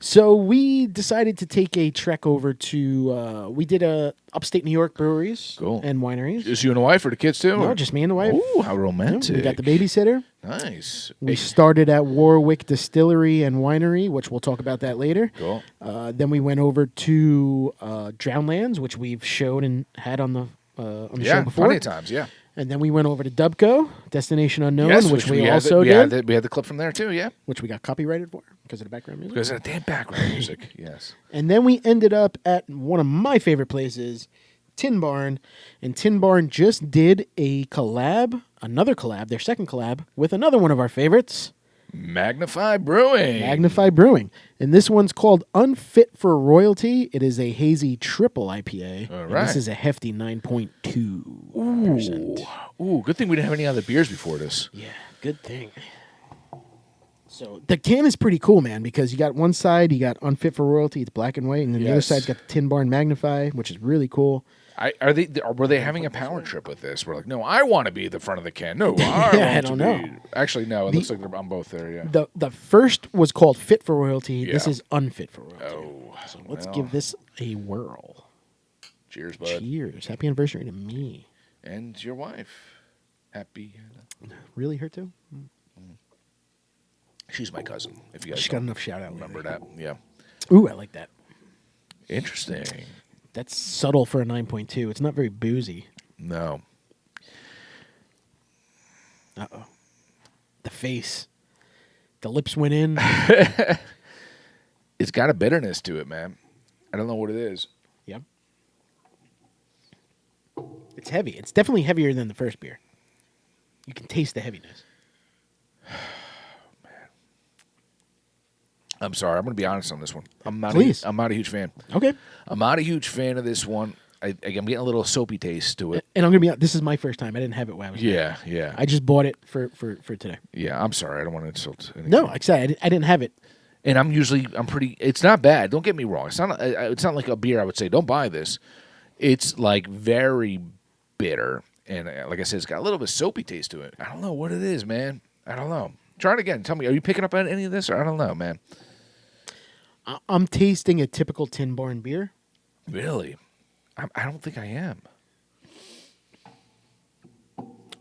Speaker 1: So we decided to take a trek over to, we did upstate New York breweries and wineries.
Speaker 2: Just you and the wife or the kids too?
Speaker 1: No, just me and the wife.
Speaker 2: Ooh, how romantic.
Speaker 1: We got the babysitter.
Speaker 2: Nice.
Speaker 1: We started at Warwick Distillery and Winery, which we'll talk about that later.
Speaker 2: Cool.
Speaker 1: Then we went over to Drownlands, which we've showed and had on the show before.
Speaker 2: Plenty of times, yeah.
Speaker 1: And then we went over to Dubco, Destination Unknown,
Speaker 2: Yes,
Speaker 1: which we
Speaker 2: had
Speaker 1: also did.
Speaker 2: We had the clip from there too, yeah.
Speaker 1: Which we got copyrighted for because of the background music.
Speaker 2: Because of the damn background music, yes.
Speaker 1: And then we ended up at one of my favorite places, Tin Barn. And Tin Barn just did a collab, their second collab, with another one of our favorites,
Speaker 2: Magnify Brewing.
Speaker 1: Magnify Brewing. And this one's called Unfit for Royalty. It is a hazy triple IPA.
Speaker 2: All
Speaker 1: And
Speaker 2: right.
Speaker 1: this is a hefty 9.2%.
Speaker 2: Ooh, good thing we didn't have any other beers before this.
Speaker 1: Yeah, good thing. So the can is pretty cool, man, because you got one side, you got Unfit for Royalty, it's black and white, and then the other side's got the Tin Barn Magnify, which is really cool.
Speaker 2: Were they having a power trip with this? We're like, no, I want to be the front of the can. No,
Speaker 1: I don't know.
Speaker 2: Actually, no, it looks like they're on both there, yeah.
Speaker 1: The first was called Fit for Royalty. This
Speaker 2: Yeah.
Speaker 1: is Unfit for Royalty.
Speaker 2: Oh,
Speaker 1: So let's give this a whirl.
Speaker 2: Cheers, bud.
Speaker 1: Cheers. Happy anniversary to me.
Speaker 2: And your wife. Happy.
Speaker 1: Really, her too?
Speaker 2: She's my cousin, if you guys
Speaker 1: She's got enough shout out.
Speaker 2: remember that. Yeah.
Speaker 1: Ooh, I like that.
Speaker 2: Interesting.
Speaker 1: That's subtle for a 9.2. It's not very boozy.
Speaker 2: No.
Speaker 1: Uh-oh. The face. The lips went in.
Speaker 2: It's got a bitterness to it, man. I don't know what it is.
Speaker 1: Yep. It's heavy. It's definitely heavier than the first beer. You can taste the heaviness.
Speaker 2: I'm sorry. I'm going to be honest on this one. I'm not
Speaker 1: Please.
Speaker 2: I'm not a huge fan.
Speaker 1: Okay.
Speaker 2: I'm not a huge fan of this one. I'm getting a little soapy taste to it.
Speaker 1: And I'm gonna be honest, this is my first time. I didn't have it when I was there.
Speaker 2: Yeah.
Speaker 1: I just bought it for today.
Speaker 2: Yeah, I'm sorry. I don't want to insult anything.
Speaker 1: No, like I said, I didn't have it.
Speaker 2: And I'm pretty. It's not bad. Don't get me wrong. It's not like a beer I would say don't buy this. It's like very bitter, and like I said, it's got a little bit of soapy taste to it. I don't know what it is, man. I don't know. Try it again. Tell me, are you picking up on any of this, or I don't know, man.
Speaker 1: I'm tasting a typical Tin Barn beer.
Speaker 2: Really? I don't think I am.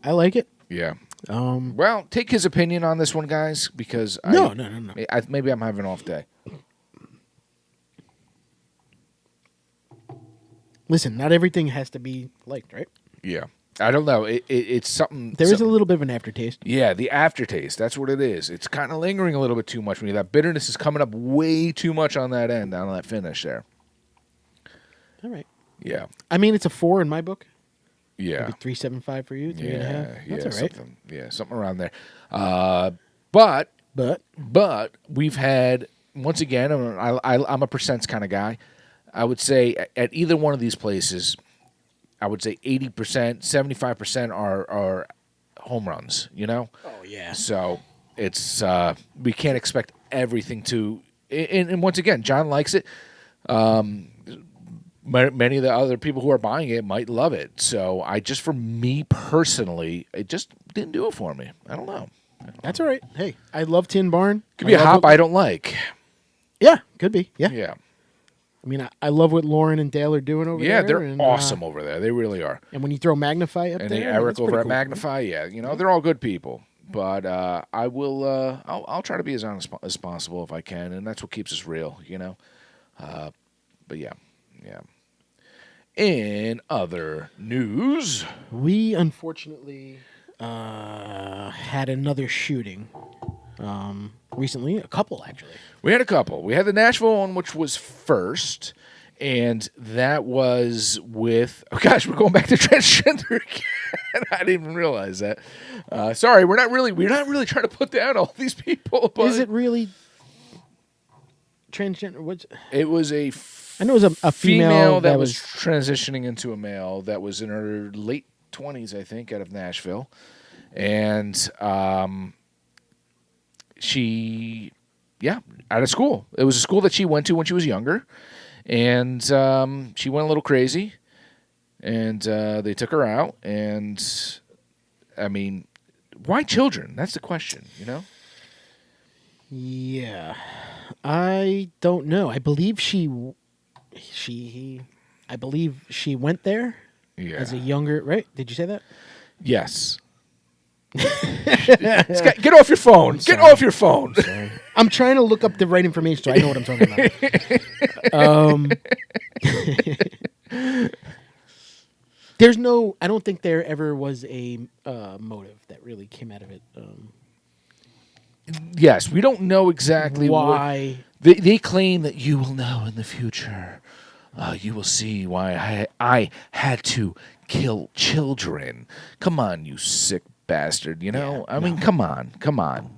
Speaker 1: I like it.
Speaker 2: Yeah. Well, take his opinion on this one, guys, because
Speaker 1: No.
Speaker 2: maybe I'm having an off day.
Speaker 1: Listen, not everything has to be liked, right?
Speaker 2: Yeah. I don't know. It's something.
Speaker 1: There is a little bit of an aftertaste.
Speaker 2: Yeah, the aftertaste. That's what it is. It's kind of lingering a little bit too much. That bitterness is coming up way too much on that end, on that finish there.
Speaker 1: All right.
Speaker 2: Yeah.
Speaker 1: I mean, it's a 4 in my book.
Speaker 2: Yeah.
Speaker 1: Maybe 3.75 for you. 3.5. That's all right.
Speaker 2: Something around there. But
Speaker 1: But
Speaker 2: we've had, once again, I'm a percents kind of guy. I would say at either one of these places, I would say 80%, 75% are home runs, Oh,
Speaker 1: yeah.
Speaker 2: So it's we can't expect everything to. And once again, John likes it. Many of the other people who are buying it might love it. So for me personally, it just didn't do it for me. I don't know.
Speaker 1: That's all right. Hey, I love Tin Barn.
Speaker 2: Could be a hop I don't like.
Speaker 1: Yeah, could be. Yeah.
Speaker 2: Yeah.
Speaker 1: I mean, I love what Lauren and Dale are doing over there.
Speaker 2: Yeah, they're awesome over there. They really are.
Speaker 1: And when you throw Magnify up
Speaker 2: and
Speaker 1: there,
Speaker 2: Eric
Speaker 1: that's
Speaker 2: over at
Speaker 1: pretty cool.
Speaker 2: Magnify, they're all good people. But I will. I'll try to be as honest as possible if I can, and that's what keeps us real, But yeah. In other news,
Speaker 1: we unfortunately had another shooting recently. A couple, actually.
Speaker 2: we had a couple. We had the Nashville one, which was first, and that was with. Oh gosh, we're going back to transgender again. I didn't even realize that. Sorry, we're not really trying to put down all these people. But
Speaker 1: is it really transgender?
Speaker 2: It was I
Speaker 1: know it was a female
Speaker 2: that was transitioning into a male that was in her late 20s, I think, out of Nashville. And she, out of school. It was a school that she went to when she was younger. And she went a little crazy. And they took her out. And, I mean, why children? That's the question,
Speaker 1: Yeah. I don't know. I believe she went there as a younger, right? Did you say that?
Speaker 2: Yes. Get off your phone. Get off your phone.
Speaker 1: I'm trying to look up the right information so I know what I'm talking about. I don't think there ever was a motive that really came out of it.
Speaker 2: Yes, we don't know exactly
Speaker 1: why.
Speaker 2: They claim that you will know in the future. You will see why I had to kill children. Come on, you sick bastard. I mean, come on.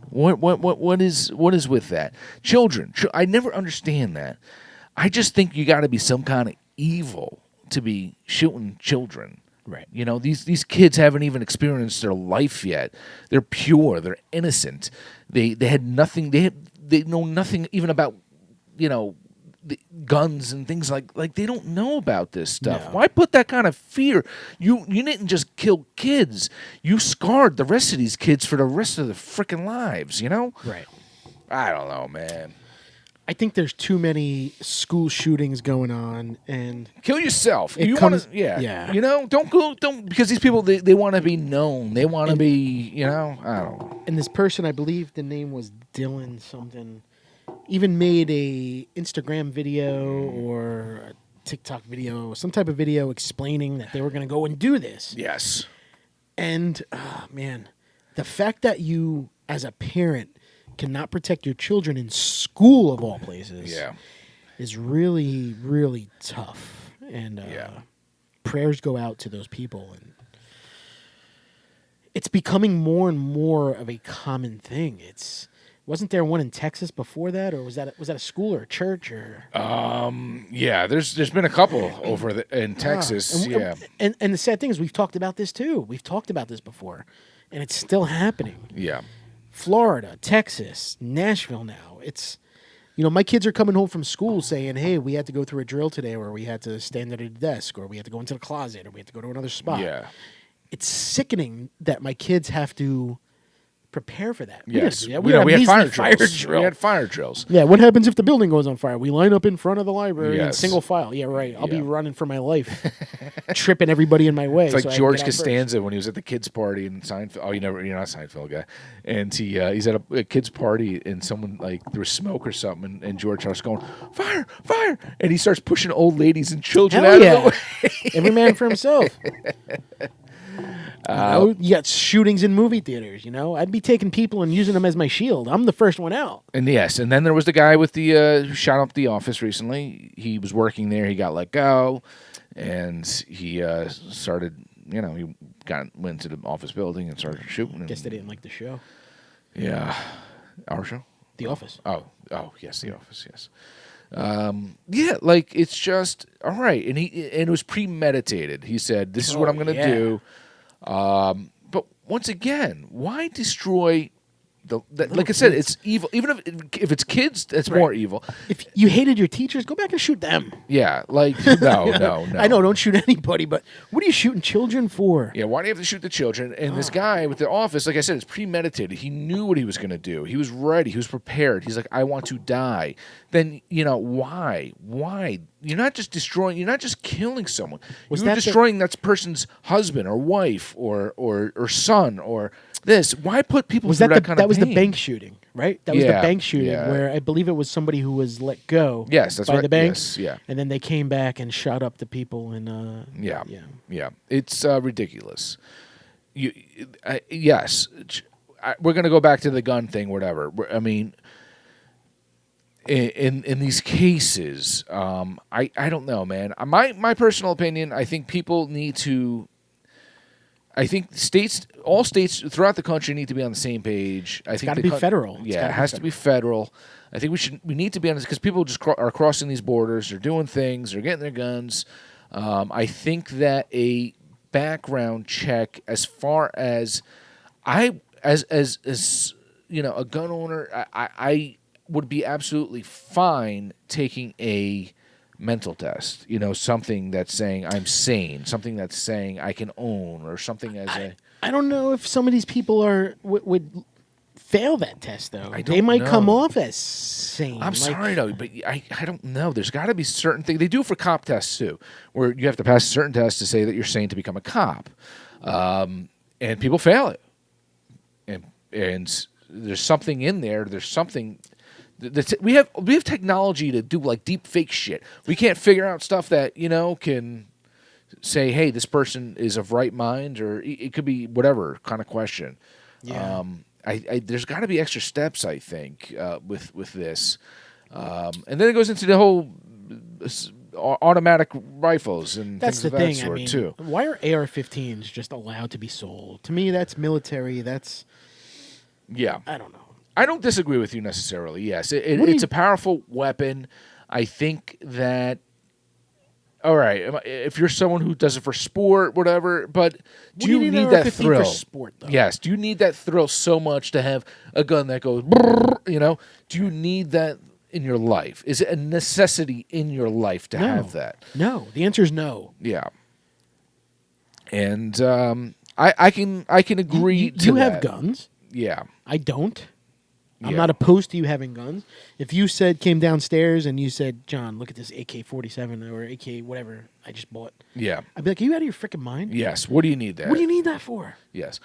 Speaker 2: What is with that? Children. I never understand that. I just think you got to be some kind of evil to be shooting children.
Speaker 1: Right.
Speaker 2: These kids haven't even experienced their life yet. They're pure. They're innocent. They had nothing. They know nothing even about the guns and things like they don't know about this stuff.
Speaker 1: No.
Speaker 2: Why put that kind of fear? You didn't just kill kids. You scarred the rest of these kids for the rest of their freaking lives.
Speaker 1: Right.
Speaker 2: I don't know, man.
Speaker 1: I think there's too many school shootings going on, and
Speaker 2: kill yourself.
Speaker 1: It
Speaker 2: You
Speaker 1: comes-
Speaker 2: want to, yeah.
Speaker 1: yeah.
Speaker 2: Don't because these people they want to be known. They want to be, I don't know.
Speaker 1: And this person, I believe the name was Dylan something, even made a Instagram video or a TikTok video, some type of video explaining that they were going to go and do this.
Speaker 2: Yes.
Speaker 1: And man, the fact that you, as a parent, cannot protect your children in school of all places, is really, really tough. And prayers go out to those people. And it's becoming more and more of a common thing. Wasn't there one in Texas before that, or was that a school or a church or?
Speaker 2: Yeah, there's been a couple over in Texas.
Speaker 1: And the sad thing is, we've talked about this too. We've talked about this before, and it's still happening.
Speaker 2: Yeah.
Speaker 1: Florida, Texas, Nashville. Now it's, my kids are coming home from school saying, "Hey, we had to go through a drill today, or we had to stand at a desk, or we had to go into the closet, or we had to go to another spot."
Speaker 2: Yeah.
Speaker 1: It's sickening that my kids have to prepare for that.
Speaker 2: Yes.
Speaker 1: We had
Speaker 2: fire
Speaker 1: drills.
Speaker 2: drills. We had fire drills.
Speaker 1: Yeah, what happens if the building goes on fire? We line up in front of the library in
Speaker 2: Yes.
Speaker 1: single file. Yeah, right. I'll be running for my life, tripping everybody in my way.
Speaker 2: It's like
Speaker 1: so I
Speaker 2: George
Speaker 1: can get out
Speaker 2: Costanza when he was at the kids' party in Seinfeld. Oh, you're not a Seinfeld guy. And he's at a kids' party, and someone, like, there was smoke or something, and George starts going, "Fire, fire!" And he starts pushing old ladies and children
Speaker 1: Hell
Speaker 2: out
Speaker 1: yeah.
Speaker 2: of the way.
Speaker 1: Every man for himself. You got shootings in movie theaters. I'd be taking people and using them as my shield. I'm the first one out.
Speaker 2: And yes, and then there was the guy with the who shot up the office recently. He was working there. He got let go, and he started. He went to the office building and started shooting.
Speaker 1: Guess they didn't like the show.
Speaker 2: Yeah, our show.
Speaker 1: The Office.
Speaker 2: Oh, yes, The Office. Yes. Yeah, like, it's just all right, and it was premeditated. He said, "This is what I'm going to do." But once again, why destroy like I said, it's evil. Even if it's kids, that's more evil.
Speaker 1: If you hated your teachers, go back and shoot them.
Speaker 2: Yeah, like no.
Speaker 1: I know, don't shoot anybody, but what are you shooting children for?
Speaker 2: Yeah, why do you have to shoot the children? And this guy with the office, like I said, it's premeditated. He knew what he was going to do. He was ready. He was prepared. He's like, I want to die. Then, why? Why? You're not just destroying, you're not just killing someone. You're destroying that person's husband or wife or son or this. Why put people through that kind of pain?
Speaker 1: That was the bank shooting, right? That was the bank shooting
Speaker 2: yeah.
Speaker 1: where I believe it was somebody who was let go
Speaker 2: Yes, that's
Speaker 1: by
Speaker 2: right.
Speaker 1: the bank.
Speaker 2: Yes, yeah.
Speaker 1: And then they came back and shot up the people. And
Speaker 2: Yeah. It's ridiculous. Yes. We're going to go back to the gun thing, whatever. I mean, in these cases, I don't know, man. My personal opinion, I think people need to. I think all states throughout the country need to be on the same page.
Speaker 1: It's got to be federal.
Speaker 2: Yeah, it has to be federal. I think we need to be on this because people just are crossing these borders. They're doing things. They're getting their guns. I think that a background check, as far as as a gun owner, I would be absolutely fine taking a mental test, something that's saying I'm sane, something that's saying I can own, or something
Speaker 1: I don't know if some of these people would fail that test, though.
Speaker 2: They
Speaker 1: might come off as sane.
Speaker 2: I'm sorry, though, but I don't know. There's got to be certain things. They do for cop tests, too, where you have to pass a certain test to say that you're sane to become a cop. And people fail it. And there's something in there. There's something... We have technology to do like deep fake shit. We can't figure out stuff that can say, hey, this person is of right mind, or it could be whatever kind of question.
Speaker 1: Yeah.
Speaker 2: There's got to be extra steps, I think, with this, and then it goes into the whole automatic rifles and
Speaker 1: that's
Speaker 2: things
Speaker 1: the
Speaker 2: of that
Speaker 1: thing.
Speaker 2: sort
Speaker 1: I mean,
Speaker 2: too.
Speaker 1: Why are AR-15s just allowed to be sold? To me, that's military. That's I don't know.
Speaker 2: I don't disagree with you necessarily. Yes, it's a powerful weapon. I think that, all right, if you're someone who does it for sport, whatever, but do you need that thrill?
Speaker 1: For sport, though?
Speaker 2: Yes. Do you need that thrill so much to have a gun that goes, brrr, do you need that in your life? Is it a necessity in your life to have that?
Speaker 1: No. The answer is no.
Speaker 2: Yeah. And I can agree to that.
Speaker 1: You have guns.
Speaker 2: Yeah.
Speaker 1: I don't. I'm
Speaker 2: Yeah.
Speaker 1: not opposed to you having guns. If you came downstairs and you said, John, look at this AK-47 or AK whatever I just bought.
Speaker 2: Yeah.
Speaker 1: I'd be like, are you out of your freaking mind?
Speaker 2: Yes. What do you need that?
Speaker 1: What do you need that for?
Speaker 2: Yes.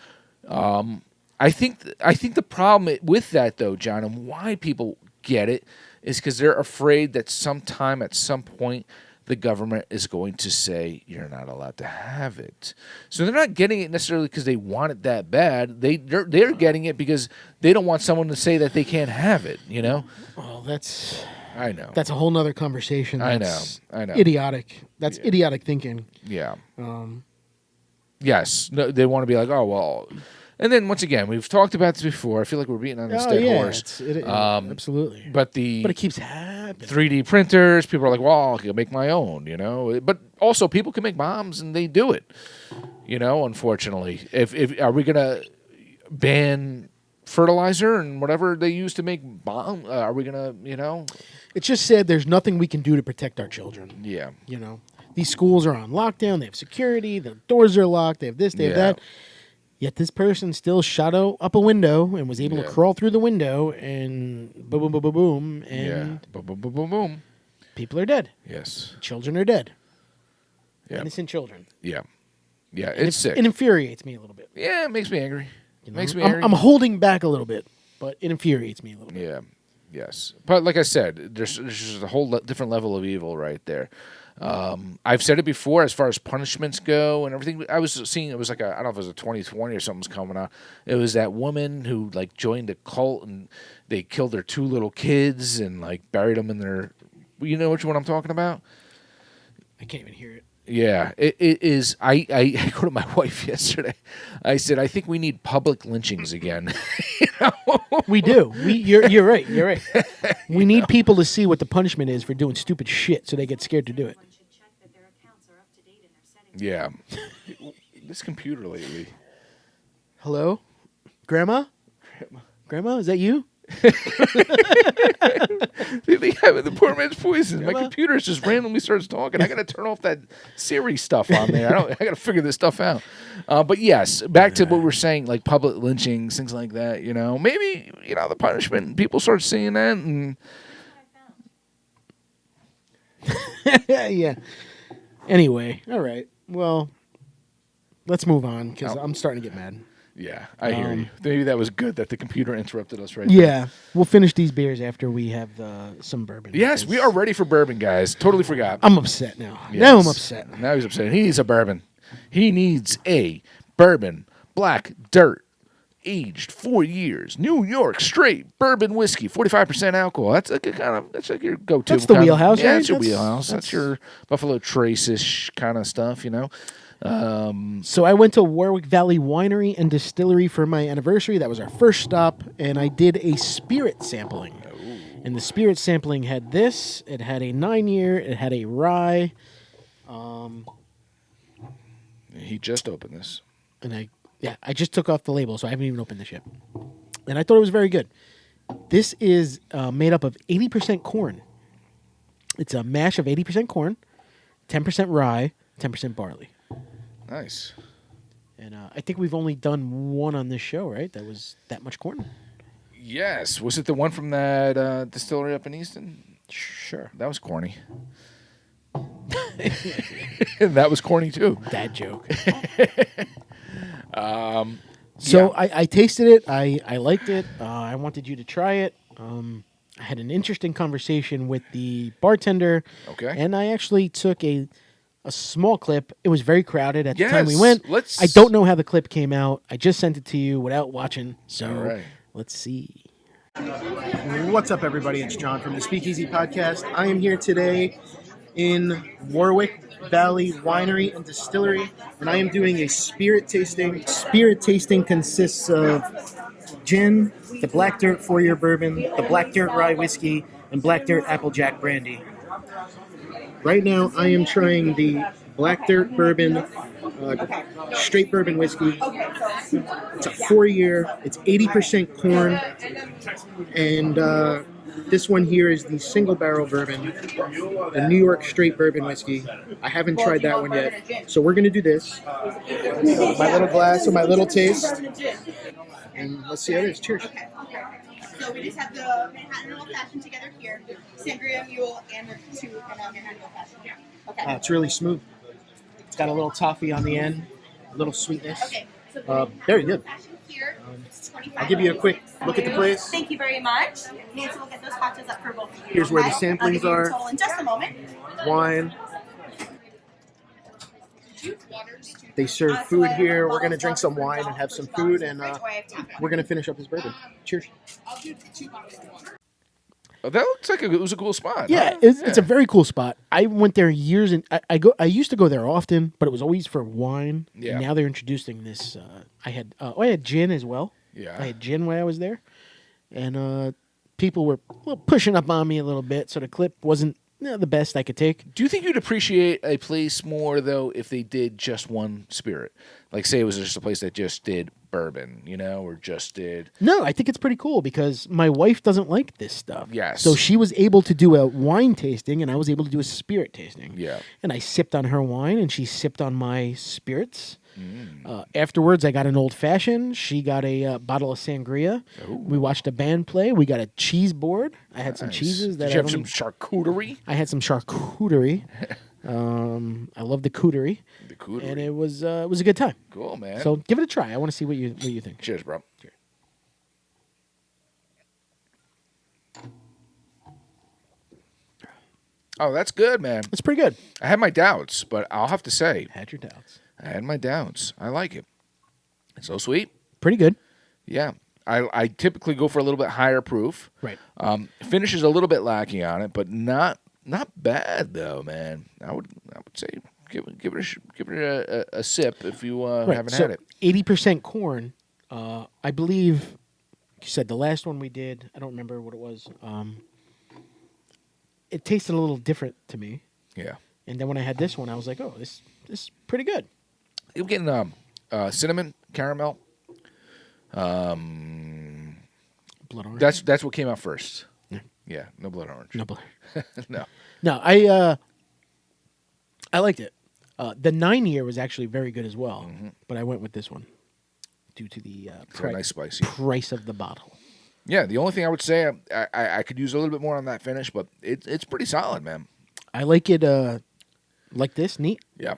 Speaker 2: I think the problem with that, though, John, and why people get it is because they're afraid that sometime at some point the government is going to say you're not allowed to have it. So they're not getting it necessarily because they want it that bad. They're getting it because they don't want someone to say that they can't have it,
Speaker 1: Well, that's...
Speaker 2: I know.
Speaker 1: That's a whole nother conversation.
Speaker 2: I know.
Speaker 1: Idiotic. That's idiotic thinking.
Speaker 2: Yeah. Yes. No, they want to be like, oh, well, And then once again, we've talked about this before. I feel like we're beating on this dead horse.
Speaker 1: Absolutely.
Speaker 2: But
Speaker 1: it keeps happening.
Speaker 2: 3D printers, people are like, well, I can make my own, you know. But also, people can make bombs, and they do it. You know, unfortunately, if are we gonna ban fertilizer and whatever they use to make bomb? Are we gonna, you know?
Speaker 1: It's just said there's nothing we can do to protect our children.
Speaker 2: Yeah.
Speaker 1: You know, these schools are on lockdown. They have security. The doors are locked. They have this. They have that. Yet this person still shot up a window and was able to crawl through the window and boom, boom, boom, boom, boom, and
Speaker 2: boom, boom, boom, boom, boom.
Speaker 1: People are dead.
Speaker 2: Yes.
Speaker 1: Children are dead.
Speaker 2: Yeah.
Speaker 1: Innocent children.
Speaker 2: Yeah. Yeah, it's sick.
Speaker 1: It infuriates me a little bit.
Speaker 2: Yeah, it makes me angry.
Speaker 1: You know,
Speaker 2: Makes me angry.
Speaker 1: I'm holding back a little bit, but it infuriates me a little bit.
Speaker 2: Yeah. Yes. But like I said, there's just a whole different level of evil right there. I've said it before as far as punishments go and everything. I was seeing, it was like I don't know if it was a 2020 or something's coming out. It was that woman who like joined a cult and they killed their 2 little kids and like buried them in their, you know which one I'm talking about?
Speaker 1: I can't even hear it.
Speaker 2: Yeah, it is. I go to my wife yesterday. I said, I think we need public lynchings again. You know?
Speaker 1: We do. You're right. You're right. We need people to see what the punishment is for doing stupid shit, so they get scared to do it.
Speaker 2: Yeah. This computer lately.
Speaker 1: Hello, Grandma? Grandma, is that you?
Speaker 2: The poor man's poison.
Speaker 1: Grandma?
Speaker 2: My computer just randomly starts talking. I got to turn off that Siri stuff on there. I got to figure this stuff out. But yes, back to what we're saying, like public lynchings, things like that. You know, maybe the punishment. People start seeing that, and
Speaker 1: yeah. Anyway, all right. Well, let's move on because I'm starting to get mad.
Speaker 2: Yeah, I hear you. Maybe that was good that the computer interrupted us right
Speaker 1: there. We'll finish these beers after we have some bourbon.
Speaker 2: Yes, we are ready for bourbon, guys. Totally forgot.
Speaker 1: I'm upset now.
Speaker 2: Yes.
Speaker 1: Now I'm upset.
Speaker 2: Now he's upset. He needs a bourbon. He needs a bourbon black dirt aged 4 years. New York straight bourbon whiskey, 45% alcohol. That's like that's like your go-to.
Speaker 1: That's the wheelhouse,
Speaker 2: Yeah,
Speaker 1: right?
Speaker 2: that's your wheelhouse. That's your Buffalo Trace-ish kind of stuff,
Speaker 1: So I went to Warwick Valley Winery and Distillery for my anniversary. That was our first stop, and I did a spirit sampling. Ooh. And the spirit sampling had this. It had a 9-year. It had a rye.
Speaker 2: He just opened this.
Speaker 1: And I just took off the label, so I haven't even opened this yet. And I thought it was very good. This is made up of 80% corn. It's a mash of 80% corn, 10% rye, 10% barley.
Speaker 2: Nice.
Speaker 1: And I think we've only done one on this show, right? That was that much corn.
Speaker 2: Yes. Was it the one from that distillery up in Easton?
Speaker 1: Sure.
Speaker 2: That was corny. That was corny too.
Speaker 1: Dad joke.
Speaker 2: So
Speaker 1: I tasted it. I liked it. I wanted you to try it. I had an interesting conversation with the bartender.
Speaker 2: Okay.
Speaker 1: And I actually took a small clip. It was very crowded at the time we
Speaker 2: Yes,
Speaker 1: went.
Speaker 2: let's-
Speaker 1: I don't know how the clip came out. I just sent it to you without watching. So
Speaker 2: All right.
Speaker 1: let's see. What's up, everybody? It's John from the Speakeasy podcast. I am here today in Warwick Valley Winery and Distillery, and I am doing a spirit tasting. Spirit tasting consists of gin, the Black Dirt 4-year bourbon, the Black Dirt rye whiskey, and Black Dirt Applejack brandy. Right now, I am trying the Black Dirt bourbon, straight bourbon whiskey. It's a 4-year. It's 80% corn, and this one here is the single barrel bourbon, the New York straight bourbon whiskey. I haven't tried that one yet, so we're gonna do this. My little glass of my little taste, and let's see how it is. Cheers.
Speaker 3: Okay. So we just have the Manhattan Old Fashioned together here, Sangria Mule, and the 2 Manhattan Old Fashioned here. Okay.
Speaker 1: It's really smooth. It's got a little toffee on the end, a little sweetness.
Speaker 3: Okay. So
Speaker 1: Very good.
Speaker 3: Here, it's 25.
Speaker 1: I'll give you a quick look at the place.
Speaker 3: Thank you very much. Nancy will get those cocktails up for both of you.
Speaker 1: Here's where the
Speaker 3: Okay? I'll
Speaker 1: samplings
Speaker 3: give you
Speaker 1: are.
Speaker 3: a total in just a moment.
Speaker 1: Wine. They serve food here. We're gonna drink some wine and have some food, and we're gonna finish up this bourbon. Cheers.
Speaker 2: Oh, that looks like it was a cool spot.
Speaker 1: Yeah,
Speaker 2: huh?
Speaker 1: it's a very cool spot. I went there years, and I used to go there often, but it was always for wine.
Speaker 2: Yeah.
Speaker 1: And now they're introducing this. I had gin as well.
Speaker 2: Yeah.
Speaker 1: I had gin while I was there, and people were pushing up on me a little bit, so the clip wasn't the best I could take.
Speaker 2: Do you think you'd appreciate a place more though if they did just one spirit? Like, say it was just a place that just did bourbon, or just did.
Speaker 1: No, I think it's pretty cool because my wife doesn't like this stuff.
Speaker 2: Yes.
Speaker 1: So she was able to do a wine tasting, and I was able to do a spirit tasting.
Speaker 2: Yeah.
Speaker 1: And I sipped on her wine, and she sipped on my spirits. Afterwards, I got an old fashioned. She got a bottle of sangria.
Speaker 2: Ooh.
Speaker 1: We watched a band play. We got a cheese board. I had some
Speaker 2: Nice.
Speaker 1: cheeses that
Speaker 2: Did you have some charcuterie?
Speaker 1: I had some charcuterie. I love the cooterie,
Speaker 2: The cooterie.
Speaker 1: and it was a good time.
Speaker 2: Cool, man.
Speaker 1: So give it a try. I want to see what you think.
Speaker 2: Cheers, bro.
Speaker 1: Cheers.
Speaker 2: Oh, that's good, man.
Speaker 1: It's pretty good.
Speaker 2: I had my doubts, but I'll have to say,
Speaker 1: Had your doubts.
Speaker 2: I had my doubts. I like it. It's so sweet.
Speaker 1: Pretty good.
Speaker 2: Yeah. I typically go for a little bit higher proof.
Speaker 1: Right.
Speaker 2: Finish is a little bit lacking on it, but not bad though, man. I would say give it a sip if you haven't had it.
Speaker 1: 80% corn. I believe you said the last one we did. I don't remember what it was. It tasted a little different to me,
Speaker 2: Yeah.
Speaker 1: and then when I had this one, I was like, "Oh, this is pretty good."
Speaker 2: You're getting cinnamon, caramel.
Speaker 1: Blood orange.
Speaker 2: That's what came out first.
Speaker 1: Yeah.
Speaker 2: Yeah, no blood orange.
Speaker 1: No blood.
Speaker 2: No.
Speaker 1: No, I liked it. The 9-year was actually very good as well, but I went with this one due to the
Speaker 2: So nice spicy.
Speaker 1: price of the bottle.
Speaker 2: Yeah, the only thing I would say I could use a little bit more on that finish, but it's pretty solid, man.
Speaker 1: I like it like this, neat.
Speaker 2: Yeah.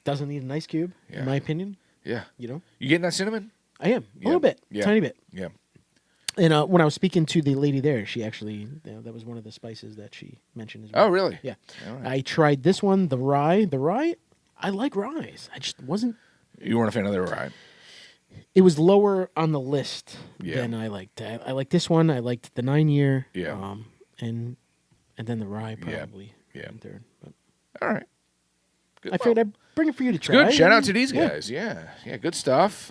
Speaker 1: Doesn't need an ice cube,
Speaker 2: Yeah.
Speaker 1: in my opinion.
Speaker 2: Yeah.
Speaker 1: You know,
Speaker 2: You getting that cinnamon?
Speaker 1: I am a
Speaker 2: Yeah.
Speaker 1: little bit,
Speaker 2: Yeah.
Speaker 1: tiny bit.
Speaker 2: Yeah.
Speaker 1: And when I was speaking to the lady there, she actually that was one of the spices that she mentioned as well.
Speaker 2: Oh, really?
Speaker 1: Yeah.
Speaker 2: All right.
Speaker 1: I tried this one, the rye. The rye, I like rye. I just wasn't.
Speaker 2: You weren't a fan of the rye.
Speaker 1: It was lower on the list
Speaker 2: Yeah.
Speaker 1: than I liked. I liked this one. I liked the 9-year.
Speaker 2: Yeah.
Speaker 1: And then the rye
Speaker 2: Yeah.
Speaker 1: probably.
Speaker 2: Yeah.
Speaker 1: in third. But
Speaker 2: All right. Good.
Speaker 1: I figured I'd bring it for you to try.
Speaker 2: Good. Shout out to these
Speaker 1: Yeah.
Speaker 2: guys. Yeah. Yeah. Good stuff.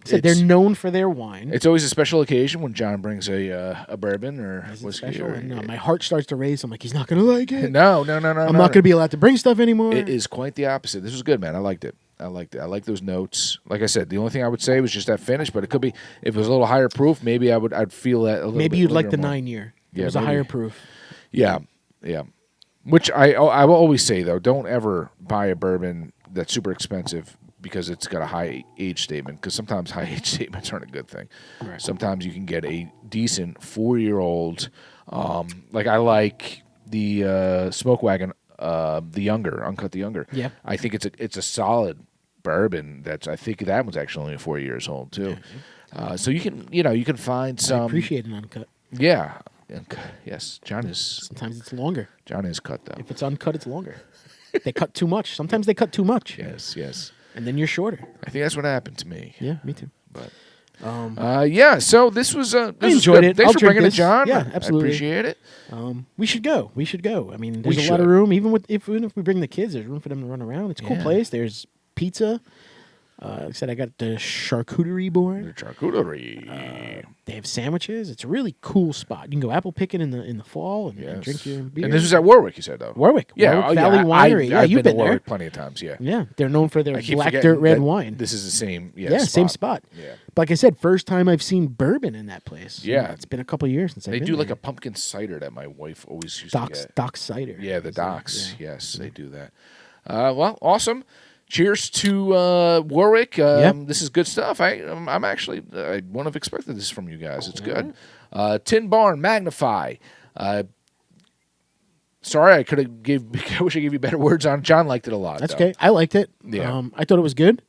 Speaker 1: So they're known for their wine.
Speaker 2: It's always a special occasion when John brings a bourbon or
Speaker 1: Is it
Speaker 2: whiskey.
Speaker 1: special?
Speaker 2: Or,
Speaker 1: And my heart starts to race. I'm like, he's not going to like it.
Speaker 2: No.
Speaker 1: I'm not going to be allowed to bring stuff anymore.
Speaker 2: It is quite the opposite. This was good, man. I liked it. I like those notes. Like I said, the only thing I would say was just that finish, but it could be if it was a little higher proof, maybe I'd feel that a little
Speaker 1: Maybe
Speaker 2: bit.
Speaker 1: you'd like
Speaker 2: little
Speaker 1: the
Speaker 2: more.
Speaker 1: 9-year.
Speaker 2: Yeah,
Speaker 1: It was a
Speaker 2: maybe.
Speaker 1: higher proof.
Speaker 2: Yeah, yeah. Which I will always say though, don't ever buy a bourbon that's super expensive because it's got a high age statement. Because sometimes high age statements aren't a good thing.
Speaker 1: Right.
Speaker 2: Sometimes you can get a decent 4-year-old. Like I like the Smoke Wagon, the younger, Uncut the Younger.
Speaker 1: Yeah.
Speaker 2: I think it's a solid bourbon. I think that one's actually only 4 years old too. So you can find
Speaker 1: I
Speaker 2: some.
Speaker 1: appreciate an uncut.
Speaker 2: Yeah. Yes, John is
Speaker 1: Sometimes it's longer.
Speaker 2: cut though.
Speaker 1: If it's uncut, it's longer. They cut too much. Sometimes they cut too much.
Speaker 2: Yes.
Speaker 1: And then you're shorter.
Speaker 2: I think that's what happened to me.
Speaker 1: Yeah, me too.
Speaker 2: But
Speaker 1: Yeah.
Speaker 2: so this was
Speaker 1: I
Speaker 2: this was
Speaker 1: enjoyed
Speaker 2: good.
Speaker 1: it.
Speaker 2: Thanks
Speaker 1: I'll
Speaker 2: for
Speaker 1: drink
Speaker 2: bringing
Speaker 1: this.
Speaker 2: it, John.
Speaker 1: Yeah,
Speaker 2: I
Speaker 1: absolutely.
Speaker 2: appreciate it.
Speaker 1: We should go. I mean, there's
Speaker 2: We
Speaker 1: a lot of
Speaker 2: should.
Speaker 1: room. Even if we bring the kids, there's room for them to run around. It's a cool
Speaker 2: Yeah.
Speaker 1: place. There's pizza. Like I said, I got the charcuterie board.
Speaker 2: The charcuterie.
Speaker 1: They have sandwiches. It's a really cool spot. You can go apple picking in the fall and
Speaker 2: Yes.
Speaker 1: drink your beer.
Speaker 2: And this was at Warwick, you said though.
Speaker 1: Warwick.
Speaker 2: Yeah,
Speaker 1: Warwick Valley Winery.
Speaker 2: I've
Speaker 1: You've
Speaker 2: been
Speaker 1: been
Speaker 2: to Warwick
Speaker 1: there.
Speaker 2: plenty of times. Yeah.
Speaker 1: Yeah, they're known for their
Speaker 2: I keep
Speaker 1: black
Speaker 2: forgetting
Speaker 1: dirt red
Speaker 2: that
Speaker 1: wine.
Speaker 2: This is the same.
Speaker 1: Yeah, same spot.
Speaker 2: Yeah.
Speaker 1: But like I said, first time I've seen bourbon in that place.
Speaker 2: Yeah.
Speaker 1: It's been a couple of years since I've
Speaker 2: They
Speaker 1: been
Speaker 2: do like
Speaker 1: there.
Speaker 2: a pumpkin cider that my wife always used to get.
Speaker 1: Doc cider.
Speaker 2: Yeah, the
Speaker 1: Is that-
Speaker 2: docks.
Speaker 1: yeah.
Speaker 2: Yes, they do that. Well, awesome. Cheers to Warwick.
Speaker 1: Yeah.
Speaker 2: This is good stuff. I'm actually I wouldn't have expected this from you guys. It's good. Tin Barn Magnify. Sorry, I could have I wish I gave you better words on. John liked it a lot.
Speaker 1: That's
Speaker 2: though.
Speaker 1: okay. I liked it.
Speaker 2: Yeah.
Speaker 1: I thought it was good.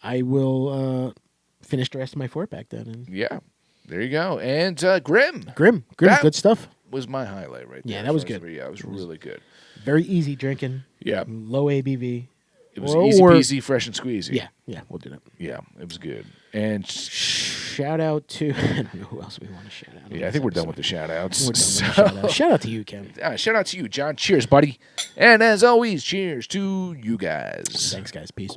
Speaker 1: I will finish the rest of my 4-pack then. And
Speaker 2: Yeah, there you go. And Grimm
Speaker 1: Grimm's
Speaker 2: That-
Speaker 1: good stuff.
Speaker 2: was my highlight right there.
Speaker 1: Yeah, that was
Speaker 2: as far as-
Speaker 1: good.
Speaker 2: Yeah, it was really good.
Speaker 1: Very easy drinking.
Speaker 2: Yeah,
Speaker 1: Low ABV.
Speaker 2: it was
Speaker 1: Or-
Speaker 2: easy
Speaker 1: or-
Speaker 2: peasy, fresh and squeezy.
Speaker 1: Yeah, we'll do that.
Speaker 2: Yeah, it was good. And
Speaker 1: shout out to I don't know who else we want to shout out.
Speaker 2: Yeah, I think we're done with the shout outs.
Speaker 1: We're done with the shout out. Shout out to you, Ken.
Speaker 2: Shout out to you, John. Cheers, buddy. And as always, cheers to you guys.
Speaker 1: Thanks, guys. Peace.